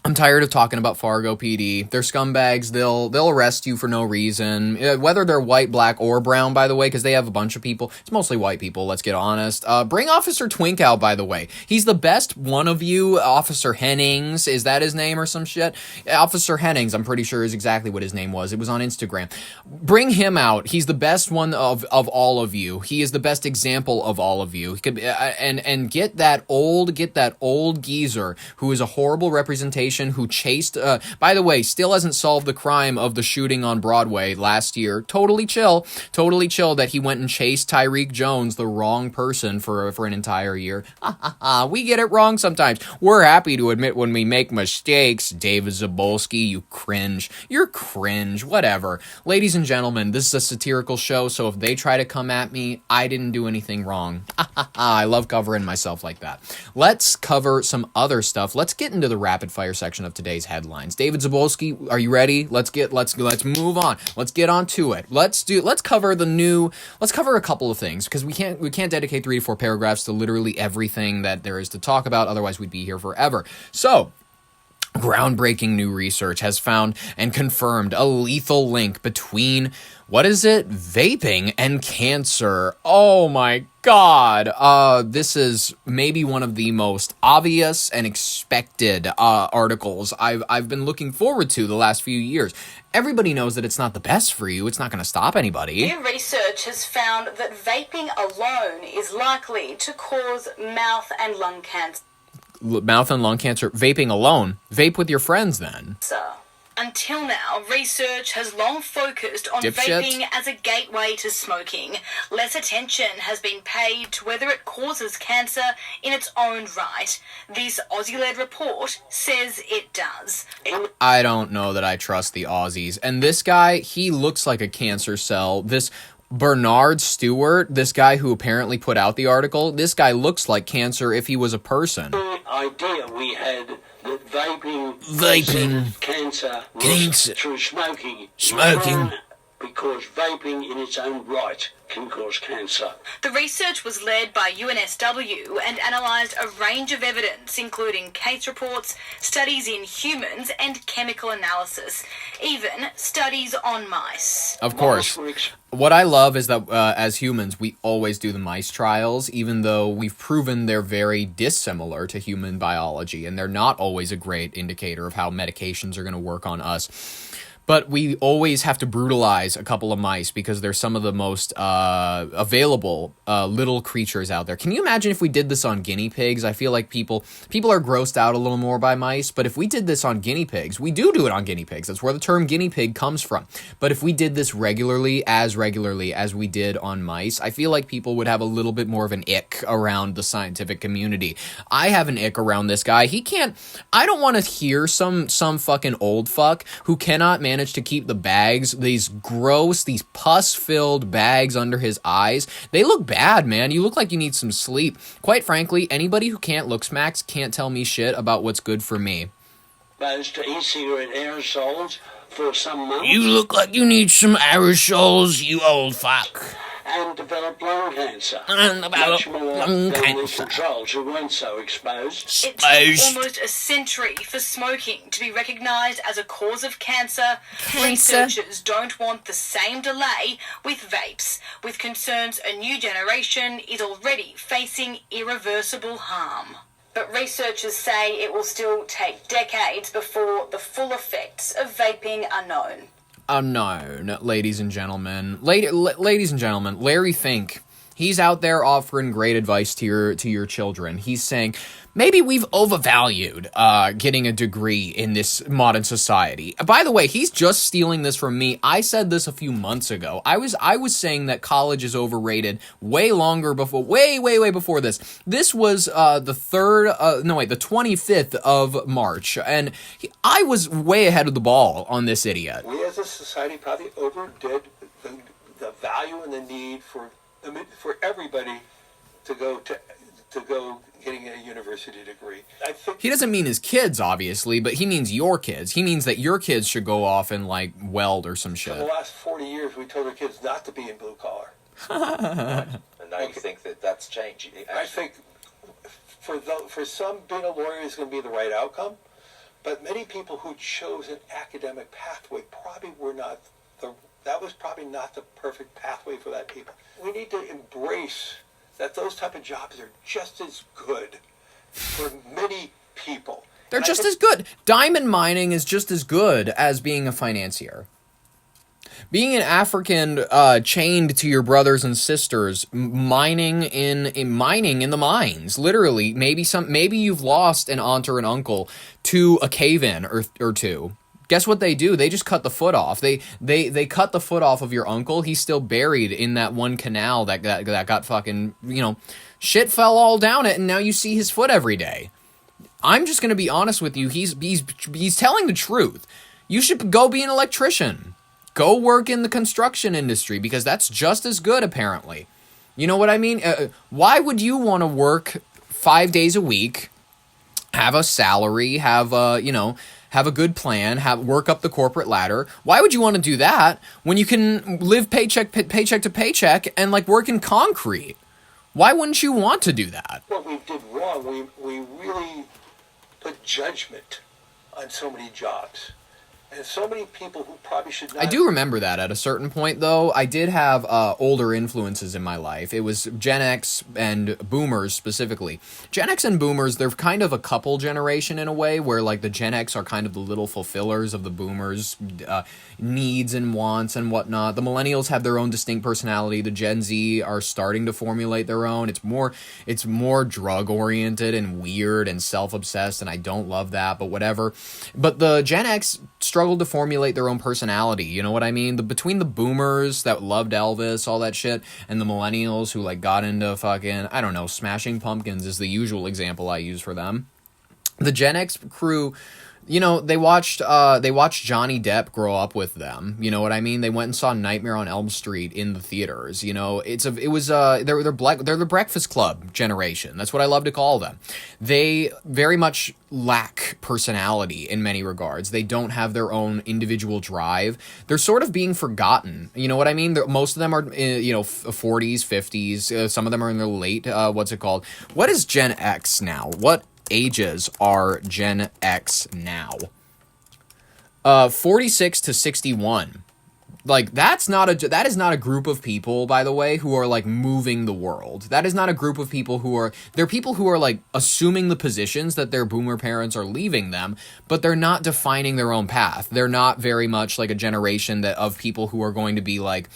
I'm tired of talking about Fargo PD. They're scumbags. They'll arrest you for no reason, whether they're white, black, or brown, by the way, because they have a bunch of people. It's mostly white people, let's get honest. Bring Officer Twink out, by the way. He's the best one of you. Officer Hennings, is that his name or some shit? Officer Hennings, I'm pretty sure is exactly what his name was. It was on Instagram. Bring him out. He's the best one of all of you. He is the best example of all of you. He could, and get that old geezer who is a horrible representation, who chased, by the way, still hasn't solved the crime of the shooting on Broadway last year. Totally chill that he went and chased Tyreek Jones, the wrong person, for an entire year. We get it wrong sometimes. We're happy to admit when we make mistakes. David Zabolski, you cringe. You're cringe. Whatever. Ladies and gentlemen, this is a satirical show, so if they try to come at me, I didn't do anything wrong. I love covering myself like that. Let's cover some other stuff. Let's get into the rapid fire section of today's headlines. David Zabolski, are you ready? Let's move on. Let's get on to it. Let's cover a couple of things, because we can't dedicate 3 to 4 paragraphs to literally everything that there is to talk about, otherwise we'd be here forever. So, groundbreaking new research has found and confirmed a lethal link between, what is it? Vaping and cancer. Oh my God. This is maybe one of the most obvious and expected articles I've been looking forward to the last few years. Everybody knows that it's not the best for you. It's not going to stop anybody. New research has found that vaping alone is likely to cause mouth and lung cancer. Mouth and lung cancer. Vaping alone. Vape with your friends then. Until now, research has long focused on vaping as a gateway to smoking. Less attention has been paid to whether it causes cancer in its own right. This Aussie-led report says it does. I don't know that I trust the Aussies. And this guy, he looks like a cancer cell. This Bernard Stewart, this guy who apparently put out the article, this guy looks like cancer if he was a person. The idea we had that vaping cancer was through smoking. Because vaping in its own right can cause cancer. The research was led by UNSW and analysed a range of evidence, including case reports, studies in humans, and chemical analysis, even studies on mice. Of course. What I love is that as humans, we always do the mice trials, even though we've proven they're very dissimilar to human biology, and they're not always a great indicator of how medications are going to work on us. but we always have to brutalize a couple of mice because they're some of the most available little creatures out there. Can you imagine if we did this on guinea pigs? I feel like people are grossed out a little more by mice, but if we did this on guinea pigs, we do it on guinea pigs. That's where the term guinea pig comes from. But if we did this regularly as we did on mice, I feel like people would have a little bit more of an ick around the scientific community. I have an ick around this guy. I don't want to hear some fucking old fuck who cannot manage to keep the bags, these pus-filled bags under his eyes. They look bad, man. You look like you need some sleep. Quite frankly, anybody who can't look smacks can't tell me shit about what's good for me. Exposed to e-cigarette aerosols for some months. You look like you need some aerosols, you old fuck. And developed lung cancer. And much more than the controls who weren't so exposed. It took almost a century for smoking to be recognised as a cause of cancer. Researchers don't want the same delay with vapes, with concerns a new generation is already facing irreversible harm. But researchers say it will still take decades before the full effects of vaping are known. Unknown, ladies and gentlemen. Ladies and gentlemen, Larry Fink, he's out there offering great advice to your children. He's saying, maybe we've overvalued getting a degree in this modern society. By the way, he's just stealing this from me. I said this a few months ago. I was saying that college is overrated way before this. This was the 25th of March, and I was way ahead of the ball on this idiot. We as a society probably overdid the value and the need for everybody to go getting a university degree. I think he doesn't mean his kids, obviously, but he means your kids. He means that your kids should go off and, like, weld or some shit. For the last 40 years, we told our kids not to be in blue collar. Right. And now you think that's changed. I think for some, being a lawyer is going to be the right outcome, but many people who chose an academic pathway that was probably not the perfect pathway for that people. We need to embrace that those type of jobs are just as good for many people. They're just as good. Diamond mining is just as good as being a financier. Being an African chained to your brothers and sisters, mining in the mines, literally. Maybe you've lost an aunt or an uncle to a cave-in or two. Guess what they do? They just cut the foot off. They cut the foot off of your uncle. He's still buried in that one canal that got fucking, shit fell all down it, and now you see his foot every day. I'm just gonna be honest with you. He's telling the truth. You should go be an electrician. Go work in the construction industry because that's just as good, apparently. You know what I mean? Why would you want to work 5 days a week, have a salary, have a good plan, work up the corporate ladder? Why would you want to do that when you can live paycheck to paycheck and, like, work in concrete? Why wouldn't you want to do that? What we did wrong, we really put judgment on so many jobs. And so many people who probably should not... I do remember that at a certain point, though. I did have older influences in my life. It was Gen X and Boomers, specifically. Gen X and Boomers, they're kind of a couple generation in a way, where, like, the Gen X are kind of the little fulfillers of the Boomers' needs and wants and whatnot. The Millennials have their own distinct personality. The Gen Z are starting to formulate their own. It's more drug-oriented and weird and self-obsessed, and I don't love that, but whatever. But the Gen X struggled to formulate their own personality, you know what I mean? Between the Boomers that loved Elvis, all that shit, and the Millennials who, like, got into fucking, I don't know, Smashing Pumpkins is the usual example I use for them. The Gen X crew, they watched Johnny Depp grow up with them. You know what I mean? They went and saw Nightmare on Elm Street in the theaters. They're the Breakfast Club generation. That's what I love to call them. They very much lack personality in many regards. They don't have their own individual drive. They're sort of being forgotten. You know what I mean? Most of them are, 40s, 50s. Some of them are in their late, what is Gen X now? What ages are Gen X now? 46 to 61. Like, that is not a group of people, by the way, who are, like, moving the world. That is not a group of people they're people who are, like, assuming the positions that their boomer parents are leaving them, but they're not defining their own path. They're not very much like a generation of people who are going to be like,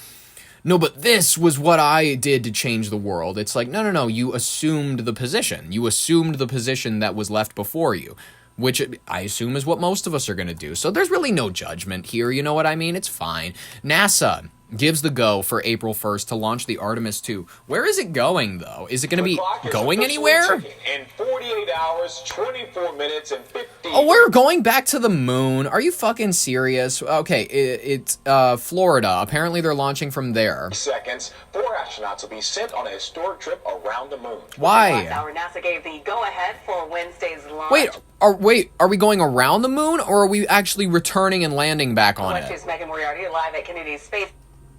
no, but this was what I did to change the world. It's like, no, you assumed the position. You assumed the position that was left before you, which I assume is what most of us are going to do. So there's really no judgment here, you know what I mean? It's fine. NASA gives the go for April 1st to launch the Artemis 2. Where is it going, though? Is it going to be going anywhere? In 48 hours, 24 minutes, and 50... Oh, we're going back to the moon. Are you fucking serious? Okay, it's Florida. Apparently they're launching from there. Seconds, 4 astronauts will be sent on a historic trip around the moon. Why? Last hour, NASA gave the go-ahead for Wednesday's launch. Are we going around the moon, or are we actually returning and landing back on it? Is Megyn live at Kennedy Space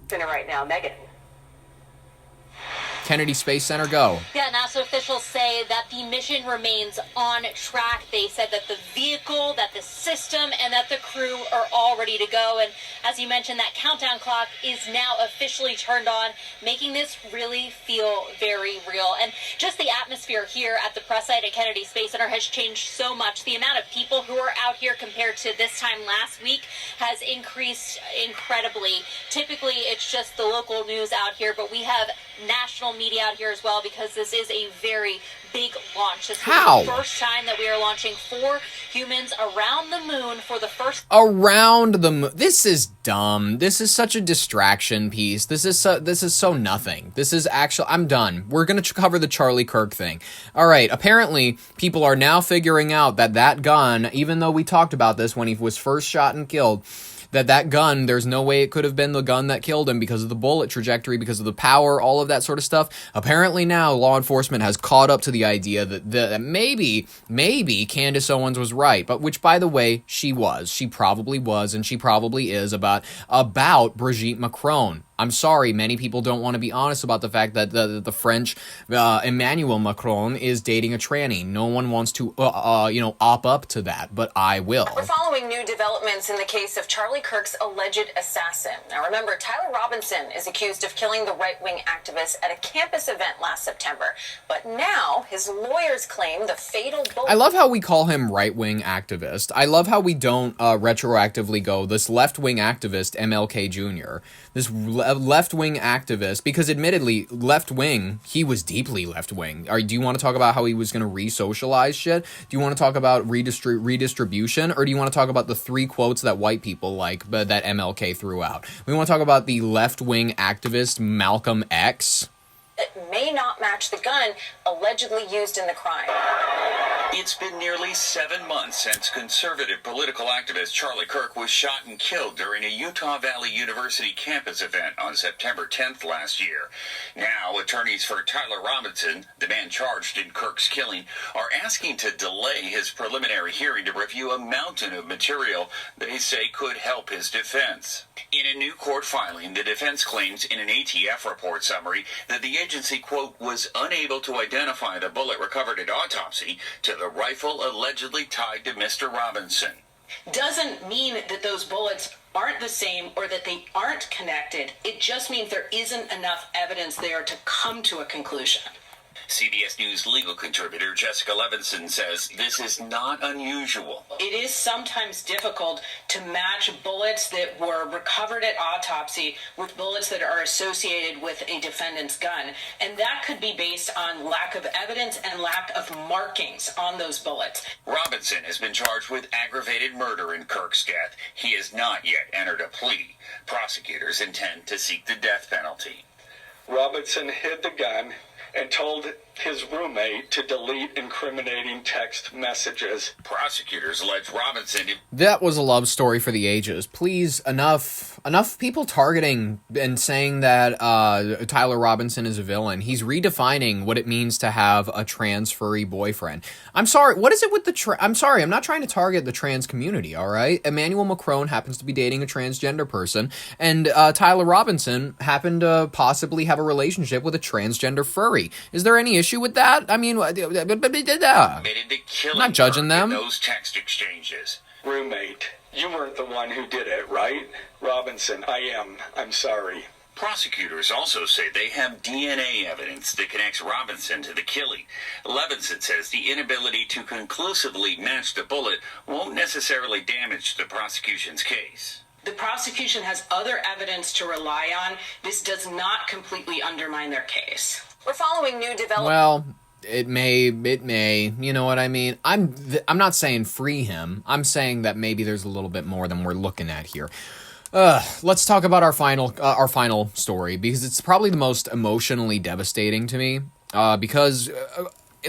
Center right now. Megyn. Kennedy Space Center, go. Yeah, NASA officials say that the mission remains on track. They said that the vehicle, that the system, and that the crew are all ready to go. And as you mentioned, that countdown clock is now officially turned on, making this really feel very real. And just the atmosphere here at the press site at Kennedy Space Center has changed so much. The amount of people who are out here compared to this time last week has increased incredibly. Typically, it's just the local news out here, but we have national media out here as well, because this is a very big launch. This is the first time that we are launching 4 humans around the moon for the first... Around the moon. This is dumb. This is such a distraction piece. This is so nothing. This is actually... I'm done. We're going to cover the Charlie Kirk thing. All right. Apparently, people are now figuring out that gun, even though we talked about this when he was first shot and killed, that gun, there's no way it could have been the gun that killed him because of the bullet trajectory, because of the power, all of that sort of stuff. Apparently now law enforcement has caught up to the idea that maybe Candace Owens was right, but which, by the way, she was. She probably was, and she probably is about Brigitte Macron. I'm sorry, many people don't want to be honest about the fact that the French Emmanuel Macron is dating a tranny. No one wants to, op up to that, but I will. We're following new developments in the case of Charlie Kirk's alleged assassin. Now remember, Tyler Robinson is accused of killing the right-wing activist at a campus event last September. But now his lawyers claim the fatal bullet... I love how we call him right-wing activist. I love how we don't retroactively go, this left-wing activist, MLK Jr., this left-wing activist, because admittedly, left-wing, he was deeply left-wing. Do you want to talk about how he was going to re-socialize shit? Do you want to talk about redistribution? Or do you want to talk about the 3 quotes that white people like, but that MLK threw out? We want to talk about the left-wing activist Malcolm X? That may not match the gun allegedly used in the crime. It's been nearly 7 months since conservative political activist Charlie Kirk was shot and killed during a Utah Valley University campus event on September 10th last year. Now, attorneys for Tyler Robinson, the man charged in Kirk's killing, are asking to delay his preliminary hearing to review a mountain of material they say could help his defense. In a new court filing, the defense claims in an ATF report summary that the agency, quote, was unable to identify the bullet recovered at autopsy to the rifle allegedly tied to Mr. Robinson. Doesn't mean that those bullets aren't the same or that they aren't connected. It just means there isn't enough evidence there to come to a conclusion. CBS News legal contributor Jessica Levinson says this is not unusual. It is sometimes difficult to match bullets that were recovered at autopsy with bullets that are associated with a defendant's gun. And that could be based on lack of evidence and lack of markings on those bullets. Robinson has been charged with aggravated murder in Kirk's death. He has not yet entered a plea. Prosecutors intend to seek the death penalty. Robinson hid the gun and told his roommate to delete incriminating text messages. Prosecutors allege Robinson... That was a love story for the ages. Please, enough people targeting and saying that Tyler Robinson is a villain. He's redefining what it means to have a trans furry boyfriend. I'm sorry, what is it with the I'm sorry, I'm not trying to target the trans community, all right? Emmanuel Macron happens to be dating a transgender person, and Tyler Robinson happened to possibly have a relationship with a transgender furry. Is there any issue with that? I mean, admitted to killing I'm not judging them. in those text exchanges. Roommate You weren't the one who did it, right? Robinson, I am. I'm sorry. Prosecutors also say they have DNA evidence that connects Robinson to the killing. Levinson says the inability to conclusively match the bullet won't necessarily damage the prosecution's case. The prosecution has other evidence to rely on. This does not completely undermine their case. We're following new developments. Well, it may, you know what I mean? I'm not saying free him. I'm saying that maybe there's a little bit more than we're looking at here. Let's talk about our final story, because it's probably the most emotionally devastating to me, because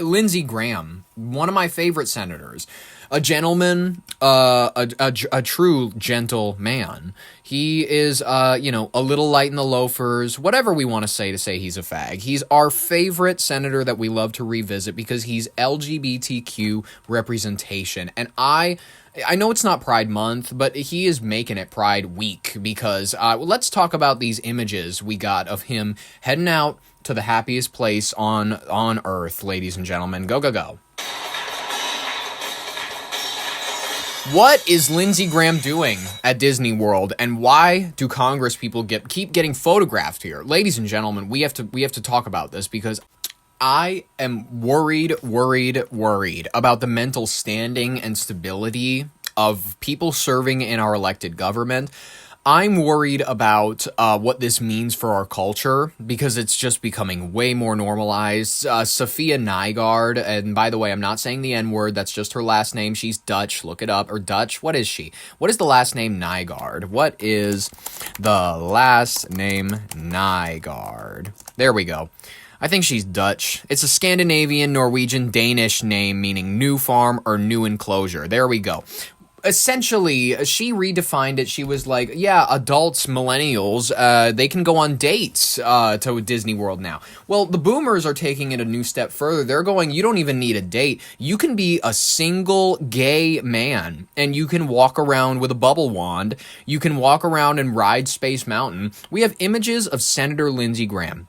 Lindsey Graham, one of my favorite senators, a gentleman, a true gentle man. He is, a little light in the loafers, whatever we want to say he's a fag. He's our favorite senator that we love to revisit because he's LGBTQ representation. And I know it's not Pride Month, but he is making it Pride Week, because let's talk about these images we got of him heading out to the happiest place on earth, ladies and gentlemen. Go, go, go. What is Lindsey Graham doing at Disney World, and why do Congress people keep getting photographed here? Ladies and gentlemen, we have to talk about this, because I am worried about the mental standing and stability of people serving in our elected government. I'm worried about what this means for our culture, because it's just becoming way more normalized. Sophia Nygaard, and by the way, I'm not saying the N-word, that's just her last name. She's Dutch, look it up. Or Dutch, what is she? What is the last name Nygaard? What is the last name Nygaard? There we go. I think she's Dutch. It's a Scandinavian, Norwegian, Danish name meaning new farm or new enclosure. There we go. Essentially, she redefined it. She was like, yeah, adults, millennials, they can go on dates to Disney World now. Well, the boomers are taking it a new step further. They're going, you don't even need a date. You can be a single gay man, and you can walk around with a bubble wand. You can walk around and ride Space Mountain. We have images of Senator Lindsey Graham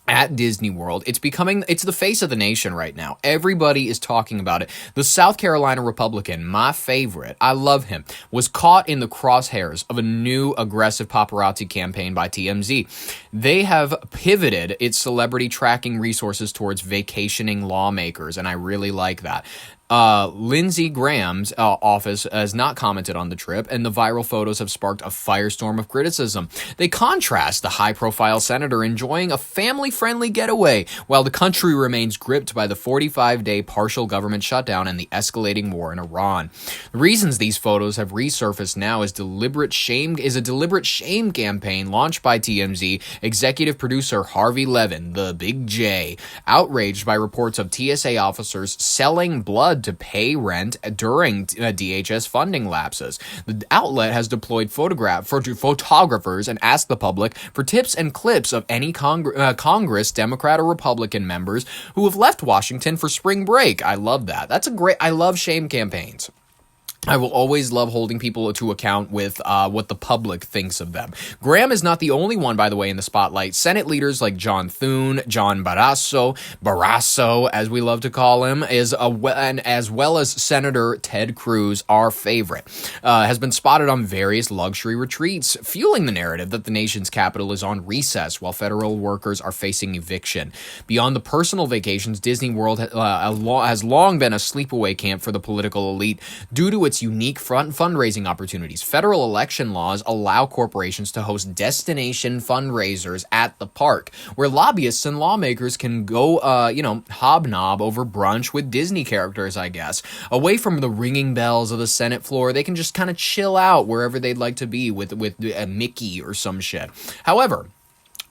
at Disney World. It's the face of the nation right now. Everybody is talking about it. The South Carolina Republican, my favorite, I love him, was caught in the crosshairs of a new aggressive paparazzi campaign by TMZ. They have pivoted its celebrity tracking resources towards vacationing lawmakers, and I really like that. Lindsey Graham's office has not commented on the trip, and the viral photos have sparked a firestorm of criticism. They contrast the high-profile senator enjoying a family-friendly getaway, while the country remains gripped by the 45-day partial government shutdown and the escalating war in Iran. The reasons these photos have resurfaced now is a deliberate shame campaign launched by TMZ executive producer Harvey Levin, the Big J, outraged by reports of TSA officers selling blood to pay rent during DHS funding lapses. The outlet has deployed photographers and asked the public for tips and clips of any Congress, Democrat or Republican members who have left Washington for spring break. I love that. I love shame campaigns. I will always love holding people to account with what the public thinks of them. Graham is not the only one, by the way, in the spotlight. Senate leaders like John Thune, John Barrasso, as we love to call him, and as well as Senator Ted Cruz, our favorite, has been spotted on various luxury retreats, fueling the narrative that the nation's capital is on recess while federal workers are facing eviction. Beyond the personal vacations, Disney World has long been a sleepaway camp for the political elite due to its unique fundraising opportunities. Federal election laws allow corporations to host destination fundraisers at the park, where lobbyists and lawmakers can go, hobnob over brunch with Disney characters, I guess. Away from the ringing bells of the Senate floor, they can just kind of chill out wherever they'd like to be with Mickey or some shit. However,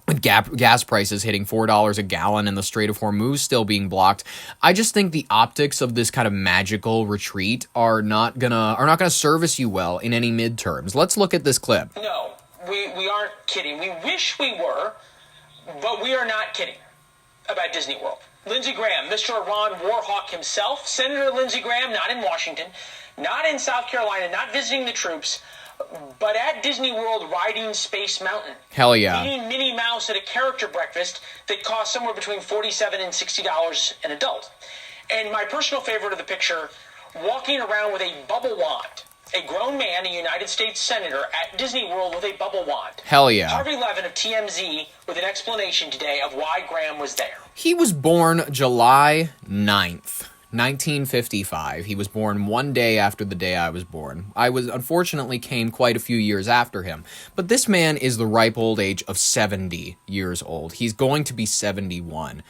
with gas prices hitting $4 a gallon and the Strait of Hormuz still being blocked, I just think the optics of this kind of magical retreat are not gonna service you well in any midterms. Let's look at this clip. No, we aren't kidding. We wish we were, but we are not kidding about Disney World. Lindsey Graham, Mr. Iran Warhawk himself, Senator Lindsey Graham, not in Washington, not in South Carolina, not visiting the troops, but at Disney World riding Space Mountain. Hell yeah. Eating Minnie Mouse at a character breakfast that costs somewhere between $47 and $60 an adult. And my personal favorite of the picture, walking around with a bubble wand. a grown man, a United States senator, at Disney World with a bubble wand. Hell yeah. Harvey Levin of TMZ with an explanation today of why Graham was there. He was born July 9th. 1955. He was born one day after the day I was born. I unfortunately came quite a few years after him. But this man is the ripe old age of 70 years old. He's going to be 71.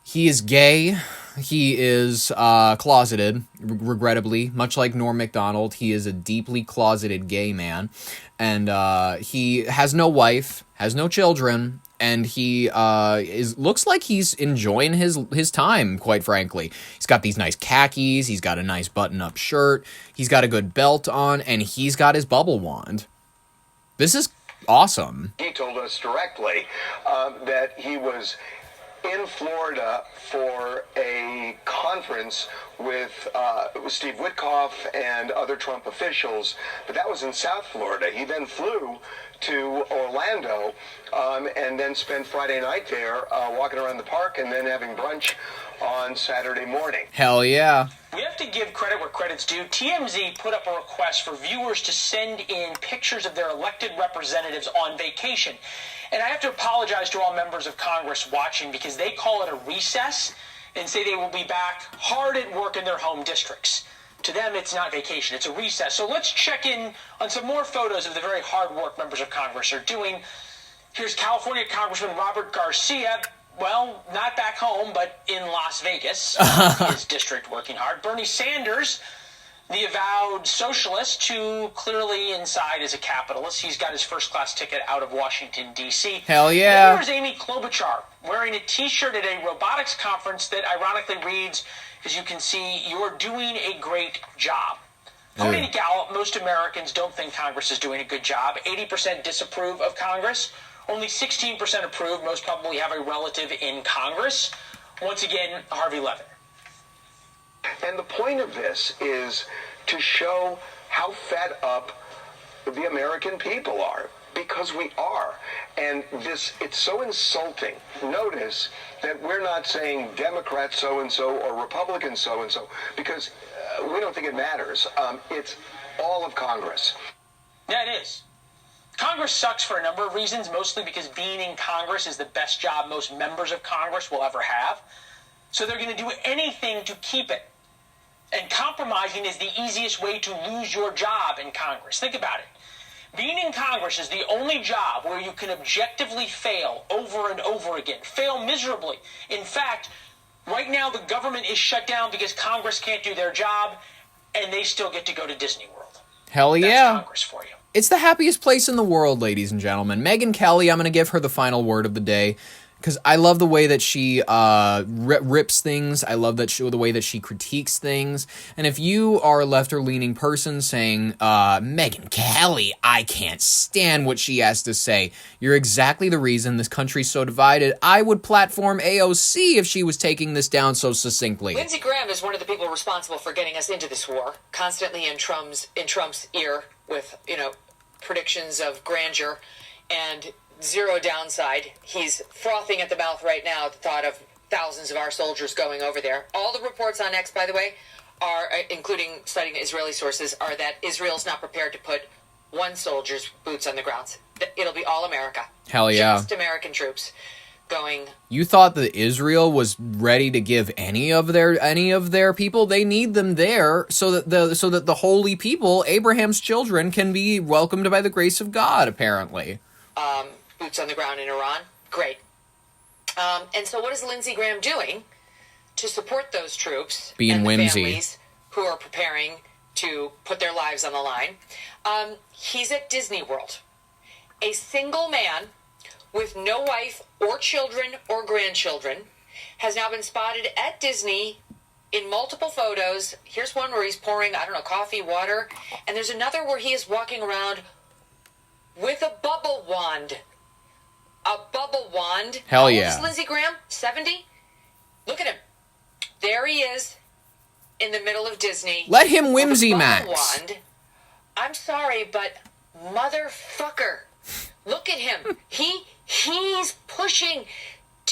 He is gay. He is closeted, regrettably. Much like Norm Macdonald, he is a deeply closeted gay man. And he has no wife, has no children, and he looks like he's enjoying his time, quite frankly. He's got these nice khakis, he's got a nice button-up shirt, he's got a good belt on, and he's got his bubble wand. This is awesome. He told us directly that he was in Florida for a conference with Steve Witkoff and other Trump officials, but that was in South Florida. He then flew to Orlando and then spent Friday night there walking around the park and then having brunch on Saturday morning. Hell yeah. We have to give credit where credit's due. TMZ put up a request for viewers to send in pictures of their elected representatives on vacation. And I have to apologize to all members of Congress watching because they call it a recess and say they will be back hard at work in their home districts. To them, it's not vacation, it's a recess. So let's check in on some more photos of the very hard work members of Congress are doing. Here's California Congressman Robert Garcia. Well, not back home, but in Las Vegas, his district working hard. Bernie Sanders, the avowed socialist, who clearly inside is a capitalist. He's got his first-class ticket out of Washington, D.C. Hell yeah. And here's Amy Klobuchar wearing a T-shirt at a robotics conference that ironically reads, as you can see, "You're doing a great job." According to Gallup, most Americans don't think Congress is doing a good job. 80% disapprove of Congress. Only 16% approve. Most probably have a relative in Congress. Once again, Harvey Levin. And the point of this is to show how fed up the American people are, because we are. And it's so insulting. Notice that we're not saying Democrat so-and-so or Republican so-and-so, because we don't think it matters. It's all of Congress. Yeah, it is. Congress sucks for a number of reasons, mostly because being in Congress is the best job most members of Congress will ever have. So they're going to do anything to keep it. And compromising is the easiest way to lose your job in Congress. Think about it. Being in Congress is the only job where you can objectively fail over and over again. Fail miserably. In fact, right now the government is shut down because Congress can't do their job, and they still get to go to Disney World. Hell yeah. That's Congress for you. It's the happiest place in the world, ladies and gentlemen. Megyn Kelly, I'm going to give her the final word of the day, because I love the way that she rips things. I love the way that she critiques things. And if you are a left or leaning person saying, Megyn Kelly, I can't stand what she has to say, you're exactly the reason this country's so divided. I would platform AOC if she was taking this down so succinctly. Lindsey Graham is one of the people responsible for getting us into this war, constantly in Trump's ear with, predictions of grandeur and zero downside. He's frothing at the mouth right now at the thought of thousands of our soldiers going over there. All the reports on X, by the way, are, including citing Israeli sources, are that Israel's not prepared to put one soldier's boots on the ground. It'll be all America. Hell yeah. Just American troops going. You thought that Israel was ready to give any of their people? They need them there so that the holy people, Abraham's children, can be welcomed by the grace of God, apparently. Boots on the ground in Iran. Great. And so what is Lindsey Graham doing to support those troops being and the whimsy families who are preparing to put their lives on the line? He's at Disney World. A single man with no wife or children or grandchildren has now been spotted at Disney in multiple photos. Here's one where he's pouring, coffee, water. And there's another where he is walking around with a bubble wand. A bubble wand. Hell How yeah. old is Lindsey Graham? 70? Look at him. There he is in the middle of Disney. Let him whimsy with a max. bubble wand. I'm sorry, but motherfucker. Look at him. He's pushing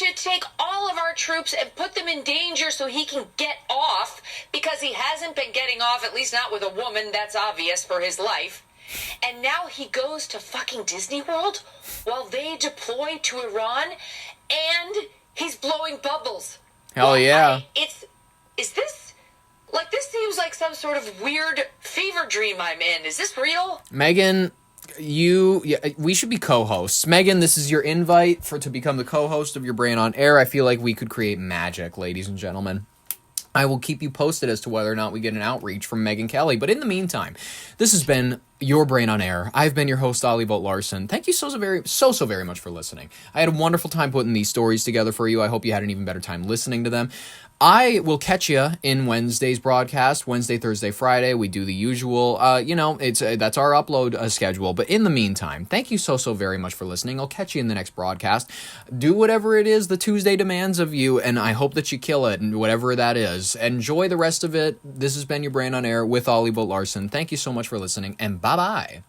to take all of our troops and put them in danger so he can get off, because he hasn't been getting off, at least not with a woman, that's obvious, for his life. And now he goes to fucking Disney World while they deploy to Iran, and he's blowing bubbles. Hell yeah. Is this, like, this seems like some sort of weird fever dream I'm in. Is this real? Megyn, we should be co-hosts. Megyn, this is your invite to become the co-host of Your Brain on Air. I feel like we could create magic, ladies and gentlemen. I will keep you posted as to whether or not we get an outreach from Megyn Kelly. But in the meantime, this has been Your Brain on Air. I've been your host, Ollie Vogt Larson. Thank you so very much for listening. I had a wonderful time putting these stories together for you. I hope you had an even better time listening to them. I will catch you in Wednesday's broadcast. Wednesday, Thursday, Friday. We do the usual, that's our upload schedule. But in the meantime, thank you so very much for listening. I'll catch you in the next broadcast. Do whatever it is the Tuesday demands of you, and I hope that you kill it, and whatever that is. Enjoy the rest of it. This has been Your Brain on Air with Ollie Vogt Larson. Thank you so much for listening, and bye-bye.